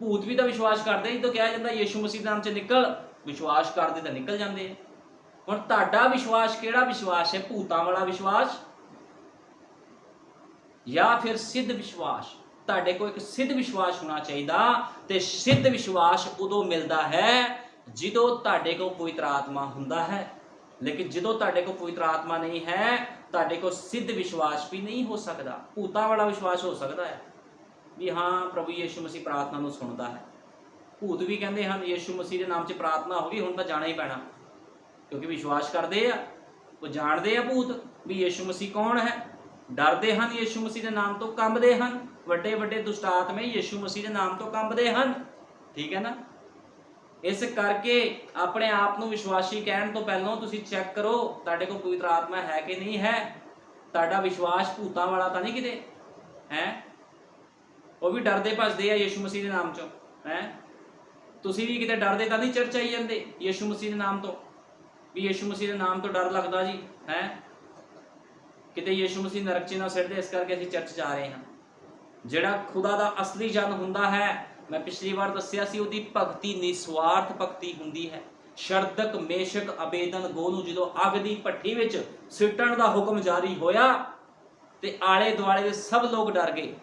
भूत भी तो विश्वास करते ही तो कहा जाता यीशु मसीह नाम च निकल, विश्वास करते तो निकल जाते हैं। हुण तुहाडा विश्वास किहड़ा विश्वास है? भूतां वाला विश्वास या फिर सिद्ध विश्वास? तुहाडे कोल एक सिद्ध विश्वास होना चाहिए, ते सिद्ध विश्वास उदों मिलता है जदों तुहाडे कोल पवित्र आत्मा हुंदा है। लेकिन जदों तुहाडे कोल पवित्र आत्मा नहीं है, तुहाडे कोल सिद्ध विश्वास भी नहीं हो सकता। भूतां वाला विश्वास हो सकता है भी हाँ प्रभु यीशु मसीह प्रार्थना नूं सुणदा है। भूत भी कहते हैं यीशु मसीह के नाम से प्रार्थना होगी, हुण तां जाना ही पैना, क्योंकि विश्वास करते हैं, वो जानते हैं भूत भी यीशु मसीह कौन है, डरते हैं यीशु मसीह के नाम तो, कंबदे हैं। वड्डे वड्डे दुष्ट आत्मे यीशु मसीह के नाम तो कंबदे हैं, ठीक है ना। इस करके अपने आप को विश्वासी कहने तो पहलों तुसीं चैक करो तुहाडे कोल पवित्र आत्मा है कि नहीं है। तुहाडा विश्वास भूतां वाला तो नहीं किते है, वो भी डरते भजदे आ यीशु मसीह के नाम चों है। तुसीं भी किते डरदे तां नहीं चर्च आई जांदे यीशु मसीह के नाम तो, भी यीशु मसीह के नाम तो डर लगदा जी है, किते यीशु मसीह नरक च ना सिटदे, इस करके असीं चर्च जा रहे हैं। जिहड़ा खुदा दा असली जन हुंदा है, मैं पिछली बार दस्सिया सी, उहदी भगती निस्वार्थ भगती हुंदी है। शरदक मेशक अबेदनगो नूं जदों अग दी भट्ठी विच सिੱਟਣ दा हुक्म जारी होया ते आले दुआले दे सब लोग डर गए।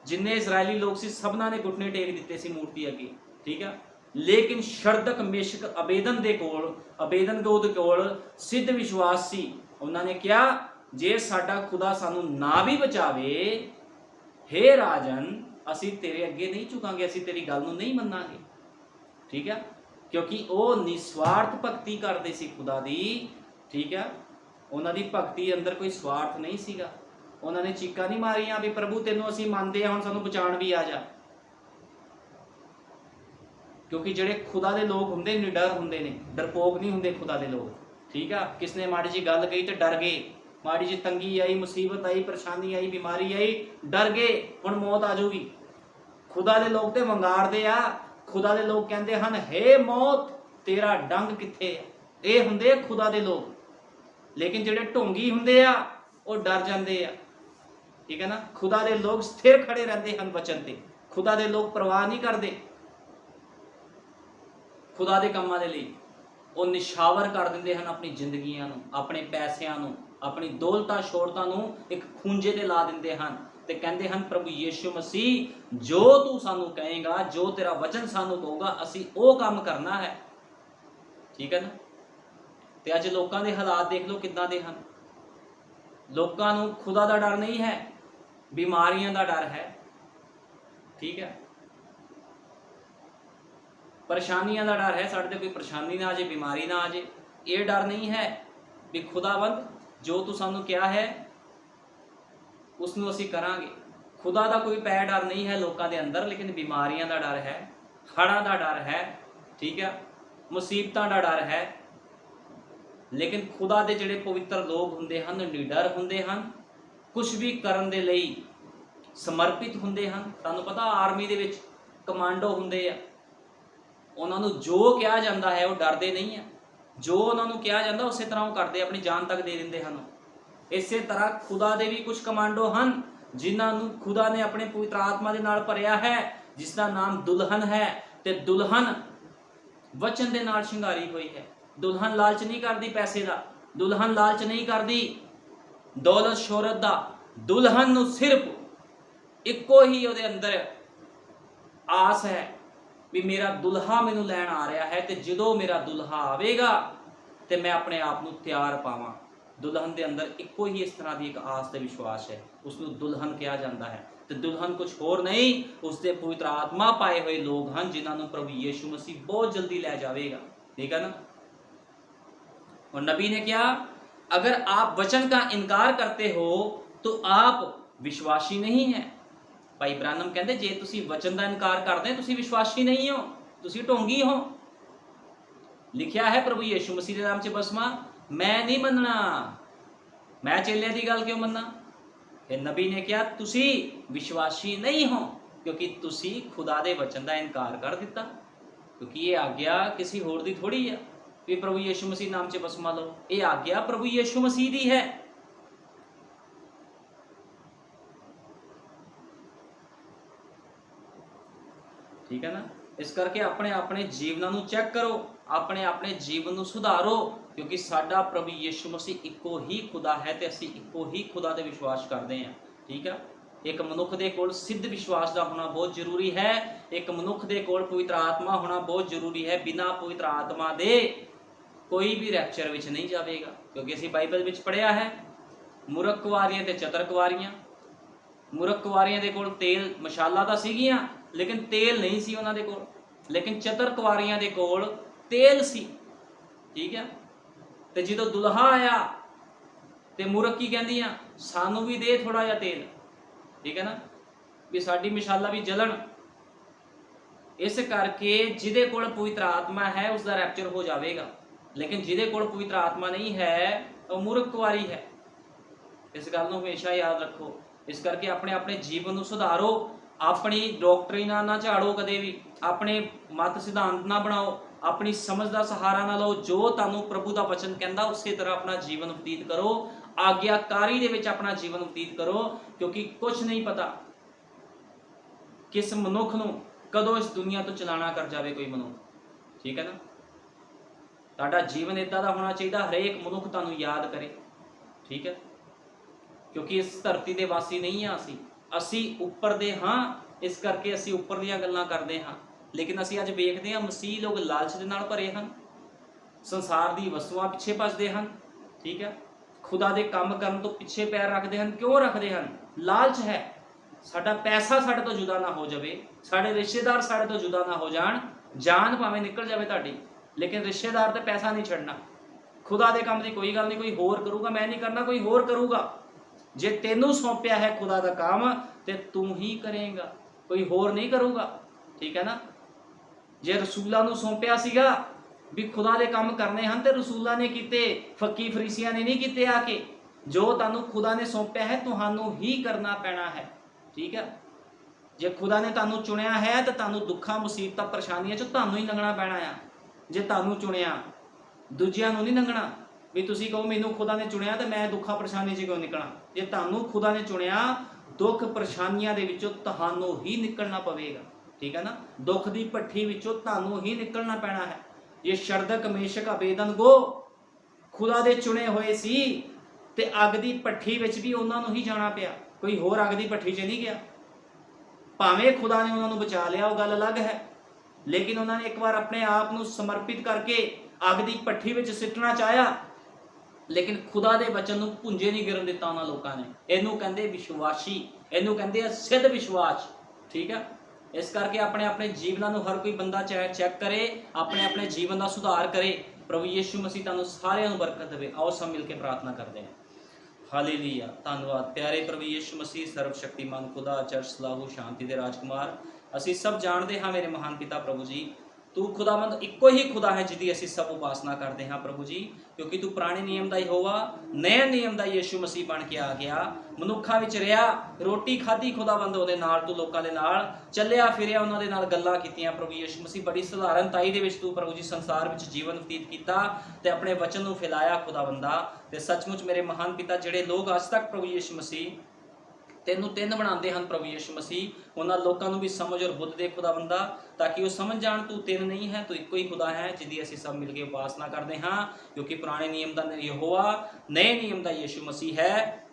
जिन्ने इजरायली लोग सी सबना ने घुटने टेक दिते सी मूर्ति अगे, ठीक है। लेकिन शरदक मेशक अबेदन दे कोल, अबेदनगो दे कोल सिद्ध विश्वास सी। उन्होंने कहा जे साडा खुदा सानू ना भी बचावे, हे राजन असी तेरे अगे नहीं झुकांगे, असी तेरी गल नूं नहीं मन्नांगे, ठीक है। क्योंकि वो निस्वार्थ भगती करते सी खुदा दी, ठीक है। उन्होंने भगती अंदर कोई स्वार्थ नहीं सीगा। उन्होंने चीकां नहीं मारियां भी प्रभु तेनों असी मानते हैं, हुण सानू बचाण भी आ जा। क्योंकि जिहड़े खुदा दे लोग हुंदे निडर हुंदे ने, डरपोक नहीं हुंदे खुदा दे लोग, ठीक है। किसने माड़ी जी गल कही तो डर गए, माड़ी जी तंगी आई, मुसीबत आई, परेशानी आई, बीमारी आई, डर गए हुण मौत आ जाऊगी। खुदा दे लोग तो वंगारदे आ, खुदा दे लोग कहंदे हन हे मौत तेरा डंग कित्थे है, ये हुंदे खुदा दे लोग। लेकिन जिहड़े ढोंगी हुंदे आ वो डर जांदे आ, ठीक है ना। खुदा दे लोग स्थिर खड़े रहंदे हन वचन ते, खुदा दे लोग परवाह नहीं करते खुदा दे कामां दे लई। वो निछावर कर दिंदे हन अपनी जिंदगियां नूं, अपने पैसिਆਂ नूं, अपनी दौलतां शोहरतां नूं एक खूंजे ते ला दिंदे हन ते कहंदे हन प्रभु यीशु मसीह जो तू सानू कहेगा, जो तेरा वचन सानू कहूगा असी वो काम करना है, ठीक है ना। ते अज लोकां दे हालात देख लो किदां दे हन। लोकां नूं खुदा दा डर नहीं है, बीमारियां दा डर है, ठीक है। परेशानियां दा डर है, साडे ते कोई परेशानी ना आ जाए, बीमारी ना आ जाए, ये डर नहीं है भी खुदावंद जो तू सानू क्या है उसनू असी करांगे। खुदा दा कोई पै डर नहीं है लोकां दे अंदर, लेकिन बीमारियां दा डर है, हड़ां दा डर है, ठीक है, मुसीबतां दा डर है। लेकिन खुदा दे जिहड़े पवित्र लोग हुंदे हन निडर हुंदे हन, कुछ भी करन दे लई समर्पित हुंदे हन। तुहानूं पता आर्मी दे विच कमांडो हुंदे आ, उन्हां नूं जो कहा जांदा है वो डरदे नहीं है, जो उन्हां नूं कहा जांदा उसे तरह वो करदे, अपनी जान तक दे दिंदे हन। इसे तरह खुदा दे भी कुछ कमांडो हन जिन्हां नूं खुदा ने अपने पवित्र आत्मा दे नाल भरिया है, जिसका नाम दुल्हन है। ते दुल्हन वचन दे नाल शिंगारी हुई है। दुल्हन लालच नहीं करती पैसे का, दुल्हन लालच नहीं करती दौलत शोहरत का। दुल्हन नूं सिर्फ इक्को ही उहदे अंदर आस है भी मेरा दुल्हा मैनू लैण आ रहा है, तो जो मेरा दुल्हा आवेगा तो मैं अपने आप को तैयार पावां। दुल्हन के अंदर इक्को ही इस तरह की एक आस ते विश्वास है, उसनूं दुल्हन कहा जाता है। तो दुल्हन कुछ होर नहीं, उसके पवित्र आत्मा पाए हुए लोग हैं जिन्होंने प्रभु यीशु मसीह बहुत जल्दी लै जाएगा। ठीक है ना। और नबी ने क्या, अगर आप वचन का इनकार करते हो तो आप विश्वासी नहीं है। भाई ब्रानम कहते जे तुसी वचन का इनकार करते तुसी विश्वासी नहीं हो, तुसी ढोंगी हो। लिखिया है प्रभु यीशु मसीह के नाम च बसमा, मैं नहीं मनना, मैं चेलिया की गल क्यों मनना। फिर नबी ने क्या, तुसी विश्वासी नहीं हो क्योंकि तुसी खुदा दे वचन का इनकार कर दिता। क्योंकि ये आज्ञा किसी होर दी थोड़ी है भी प्रभु यीशु मसीह नाम च बसमा लो, ये आज्ञा प्रभु यीशु मसीह दी है। ठीक है ना। इस करके अपने अपने जीवनों को चेक करो, अपने अपने जीवन को सुधारो, क्योंकि साडा प्रभु यीशु मसीह इक्को ही खुदा है तो असीं इक्को ही खुदा ते विश्वास करते हैं। ठीक है। एक मनुख दे कोल सिद्ध विश्वास का होना बहुत जरूरी है, एक मनुख दे कोल पवित्र आत्मा होना बहुत जरूरी है। बिना पवित्र आत्मा दे कोई भी रैप्चर विच नहीं जाएगा, क्योंकि असीं बाइबल विच पढ़िया है मूर्ख कुवारियां ते चतर कुवारियां। मूर्ख कुवारियां दे कोल तेल मशाला तां सीगियां लेकिन तेल नहीं सी उन्हां दे कोल, लेकिन चतर कुवारियां दे कोल तेल सी। ठीक है। तो जो दुल्हा आया तो मूर्ख की कहंदियां, सानू भी दे थोड़ा जिहा तेल। ठीक है ना, भी साडी मशाला भी जलन। इस करके जिहदे कोल पवित्र आत्मा है उसका रैप्चर हो जाएगा, लेकिन जिहदे कोल पवित्र आत्मा नहीं है वो मूर्ख कुवारी है। इस गल नूं हमेशा याद रखो। इस करके अपने अपने जीवन को सुधारो, अपनी डॉक्टरीना ना झाड़ो, कदे भी अपने मत सिद्धांत ना बनाओ, अपनी समझ का सहारा ना लो। जो तुहानूं प्रभु का वचन कहता उस तरह अपना जीवन बतीत करो, आग्याकारी दे विच अपना जीवन बतीत करो, क्योंकि कुछ नहीं पता किस मनुख नूं कदों इस दुनिया तो चलाना कर जाए कोई मनुख। ठीक है ना। तुहाडा जीवन इदां दा होना चाहिए हरेक मनुख तुहानूं याद करे। ठीक है। क्योंकि इस धरती के वासी नहीं हाँ असी उपर दे हाँ, इस करके असी उपर दीयां गल्लां करदे हाँ। लेकिन असी अज वेखदे हाँ मसीह लोग लालच दे नाल भरे हन, संसार दी वस्तुआं पिछे भजदे हन। ठीक है। खुदा दे काम करन तो पिछे पैर रखदे हन। क्यों रखदे हन? लालच है। साडा पैसा साडे तो जुदा ना हो जाए, साडे रिश्तेदार साडे तो जुदा ना हो जान, जान भावें निकल जाए तुहाडी, लेकिन रिश्तेदार ते पैसा नहीं छड्डना। खुदा दे काम दी कोई गल नहीं, कोई होर करूगा, मैं नहीं करना, कोई होर करूगा। जे तेनू सौंपया है खुदा का काम ते तू ही करेगा, कोई होर नहीं करूगा। ठीक है ना। जे रसूलां नू सौंपया सीगा भी खुदा दे काम करने हैं तो रसूलां ने कीते, फकी फरीसियां ने नहीं कीते आके। जो तुहानू खुदा ने सौंपया है तुहानू ही करना पैना है। ठीक है। जे खुदा ने तुहानू चुनिया है तो तुहानू दुखा मुसीबतां परेशानियां चों तुहानू ही लंघना पैना है। जे तुहानू चुनिया दूजियां नू नहीं लंघना, भी तुसी कहो मैनू खुदा ने चुनिया तो मैं दुखा परेशानी च क्यों निकलना। जे तुहानू खुदा ने चुनिया दुख परेशानियां दे विचों तुहानू ही निकलना पवेगा। ठीक है ना। दुख की भट्ठी विचों तुहानू ही निकलना पैना है। ये शरदक मेशक अबेदनगो खुदा दे चुने हुए सी ते अग की भट्ठी विच भी उन्होंने ही जाना पिया, कोई होर अग की भट्ठी च नहीं गया। भावें खुदा ने उन्होंने बचा लिया वो गल अलग है, लेकिन उन्होंने एक बार अपने आप को समर्पित करके अग की भट्ठी विच सिटना चाहया, लेकिन खुदा दे वचन नूं भुंजे नहीं गिरन दिता उन्होंने लोगों ने। इनू कहंदे विश्वासी, इनू कहंदे सिद्ध विश्वास। ठीक है। इस करके अपने अपने जीवनों को हर कोई बंदा चैक करे, अपने अपने जीवन का सुधार करे। प्रभु यीशु मसीह तुहानूं सारिआं नूं बरकत देवे। आओ सब मिल के प्रार्थना करते हैं। हालेलुया। धन्नवाद प्यारे प्रभु यीशु मसीह, सर्वशक्तिमान खुदा, चर्च सलाहू शांति दे राजकुमार। असीं सब जानते हाँ मेरे महान पिता प्रभु जी ਤੂੰ ਖੁਦਾਵੰਦ ਇੱਕੋ ਹੀ ਖੁਦਾ ਹੈ ਜਿਹਦੀ ਅਸੀਂ ਸਭ ਉਪਾਸਨਾ ਕਰਦੇ ਹਾਂ ਪ੍ਰਭੂ ਜੀ, ਕਿਉਂਕਿ ਤੂੰ ਪੁਰਾਣੇ ਨਿਯਮ ਦਾ ਯਹੋਵਾ, ਨਵੇਂ ਨਿਯਮ ਦਾ ਯੀਸ਼ੂ ਮਸੀਹ ਬਣ ਕੇ ਆ ਗਿਆ, ਮਨੁੱਖਾਂ ਵਿੱਚ ਰਿਹਾ, ਰੋਟੀ ਖਾਧੀ ਖੁਦਾਵੰਦ ਉਹਦੇ ਨਾਲ, ਤੂੰ ਲੋਕਾਂ ਦੇ ਨਾਲ ਚੱਲਿਆ ਫਿਰਿਆ, ਉਹਨਾਂ ਦੇ ਨਾਲ ਗੱਲਾਂ ਕੀਤੀਆਂ ਪ੍ਰਭੂ ਯੀਸ਼ੂ ਮਸੀਹ। ਬੜੀ ਸਧਾਰਨਤਾਈ ਦੇ ਵਿੱਚ ਤੂੰ ਪ੍ਰਭੂ ਜੀ ਸੰਸਾਰ ਵਿੱਚ ਜੀਵਨ ਬਤੀਤ ਕੀਤਾ ਤੇ ਆਪਣੇ ਵਚਨ ਨੂੰ ਫੈਲਾਇਆ ਖੁਦਾਵੰਦਾ। ਤੇ ਸੱਚਮੁੱਚ ਮੇਰੇ ਮਹਾਨ ਪਿਤਾ, ਜਿਹੜੇ ਲੋਕ ਅੱਜ ਤੱਕ ਪ੍ਰਭੂ ਯੀਸ਼ੂ ਮਸੀਹ ਤੈਨੂੰ ਤਿੰਨ ਬਣਾਉਂਦੇ ਹਨ ਪ੍ਰਭੂ ਯੀਸ਼ੂ ਮਸੀਹ, ਉਹਨਾਂ ਲੋਕਾਂ ਨੂੰ ਵੀ ਸਮਝ ਔਰ ਬੁੱਧ ਦੇ ਖੁਦਾਵੰਦਾ, ਤਾਂ ਕਿ ਉਹ ਸਮਝ ਜਾਣ ਤੂੰ ਤਿੰਨ ਨਹੀਂ ਹੈ, ਤੂੰ ਇੱਕੋ ਹੀ ਖੁਦਾ ਹੈ ਜਿਹਦੀ ਅਸੀਂ ਸਭ ਮਿਲ ਕੇ ਉਪਾਸਨਾ ਕਰਦੇ ਹਾਂ। ਕਿਉਂਕਿ ਪੁਰਾਣੇ ਨਿਯਮ ਦਾ ਯਹੋਵਾ, ਨਵੇਂ ਨਿਯਮ ਦਾ ਯੀਸ਼ੂ ਮਸੀਹ ਹੈ,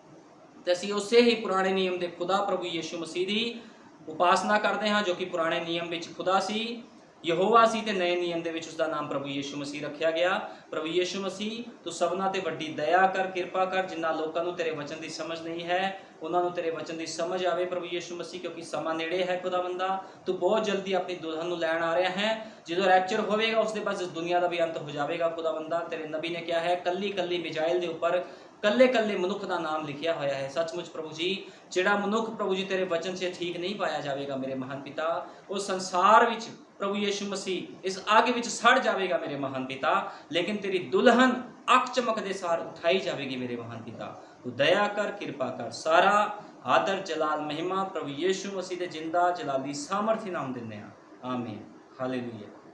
ਤੇ ਅਸੀਂ ਉਸੇ ਹੀ ਪੁਰਾਣੇ ਨਿਯਮ ਦੇ ਖੁਦਾ ਪ੍ਰਭੂ ਯੀਸ਼ੂ ਮਸੀਹ ਦੀ ਉਪਾਸਨਾ ਕਰਦੇ ਹਾਂ, ਜੋ ਕਿ ਪੁਰਾਣੇ ਨਿਯਮ ਵਿੱਚ ਖੁਦਾ ਸੀ, ਯਹੋਵਾ ਸੀ, ਤੇ ਨਵੇਂ ਨਿਯਮ ਦੇ ਵਿੱਚ ਉਸ ਦਾ ਨਾਮ ਪ੍ਰਭੂ ਯੀਸ਼ੂ ਮਸੀਹ ਰੱਖਿਆ ਗਿਆ। ਪ੍ਰਭੂ ਯੀਸ਼ੂ ਮਸੀਹ, ਤੂੰ ਸਭਨਾਂ ਤੇ ਵੱਡੀ ਦਇਆ ਕਰ, ਕਿਰਪਾ ਕਰ, ਜਿਨ੍ਹਾਂ ਲੋਕਾਂ ਨੂੰ ਤੇਰੇ ਵਚਨ ਦੀ ਸਮਝ ਨਹੀਂ ਹੈ ਉਹਨਾਂ ਨੂੰ ਤੇਰੇ ਵਚਨ ਦੀ ਸਮਝ ਆਵੇ ਪ੍ਰਭੂ ਯੀਸ਼ੂ ਮਸੀਹ, ਕਿਉਂਕਿ ਸਮਾਂ ਨੇੜੇ ਹੈ ਖੁਦਾਵੰਦਾ। ਤੂੰ ਬਹੁਤ ਜਲਦੀ ਆਪਣੀ ਦੁਲਹਨ ਨੂੰ ਲੈਣ ਆ ਰਿਹਾ ਹੈ, ਜਦੋਂ ਰੈਪਚਰ ਹੋਵੇਗਾ ਉਸ ਦੇ ਬਾਅਦ ਇਸ ਦੁਨੀਆ ਦਾ ਵੀ ਅੰਤ ਹੋ ਜਾਵੇਗਾ ਖੁਦਾਵੰਦਾ। ਤੇਰੇ ਨਬੀ ਨੇ ਕਿਹਾ ਹੈ, ਕੱਲੀ ਕੱਲੀ ਮਿਜ਼ਾਈਲ ਦੇ ਉੱਪਰ ਕੱਲੇ ਕੱਲੇ ਮਨੁੱਖ ਦਾ ਨਾਮ ਲਿਖਿਆ ਹੋਇਆ ਹੈ। ਸੱਚਮੁੱਚ ਪ੍ਰਭੂ ਜੀ, ਜਿਹੜਾ ਮਨੁੱਖ ਪ੍ਰਭੂ ਜੀ ਤੇਰੇ ਵਚਨ ਸੇ ਠੀਕ ਨਹੀਂ ਪਾਇਆ ਜਾਵੇਗਾ ਮੇਰੇ ਮਹਾਨ ਪਿਤਾ, ਉਹ ਸੰਸਾਰ ਵਿੱਚ ਪ੍ਰਭੂ ਯੀਸ਼ੂ ਮਸੀਹ ਇਸ ਅੱਗ ਵਿੱਚ ਸੜ ਜਾਵੇਗਾ ਮੇਰੇ ਮਹਾਨ ਪਿਤਾ, ਲੇਕਿਨ ਤੇਰੀ ਦੁਲਹਨ ਅੱਖ ਚਮਕਦੇ ਸਾਰ ਉਠਾਈ ਜਾਵੇਗੀ ਮੇਰੇ ਮਹਾਨ ਪਿਤਾ। ਤੂੰ ਦਇਆ ਕਰ, ਕਿਰਪਾ ਕਰ। ਸਾਰਾ ਆਦਰ, ਜਲਾਲ, ਮਹਿਮਾ ਪ੍ਰਭੂ ਯੀਸ਼ੂ ਮਸੀਹ ਦੇ ਜਿੰਦਾ ਜਲਾਲੀ ਸਾਮਰਥੀ ਨਾਮ ਦਿੰਦੇ ਹਾਂ। ਆਮੀਨ। ਹਾਲੇਲੂਇਆ।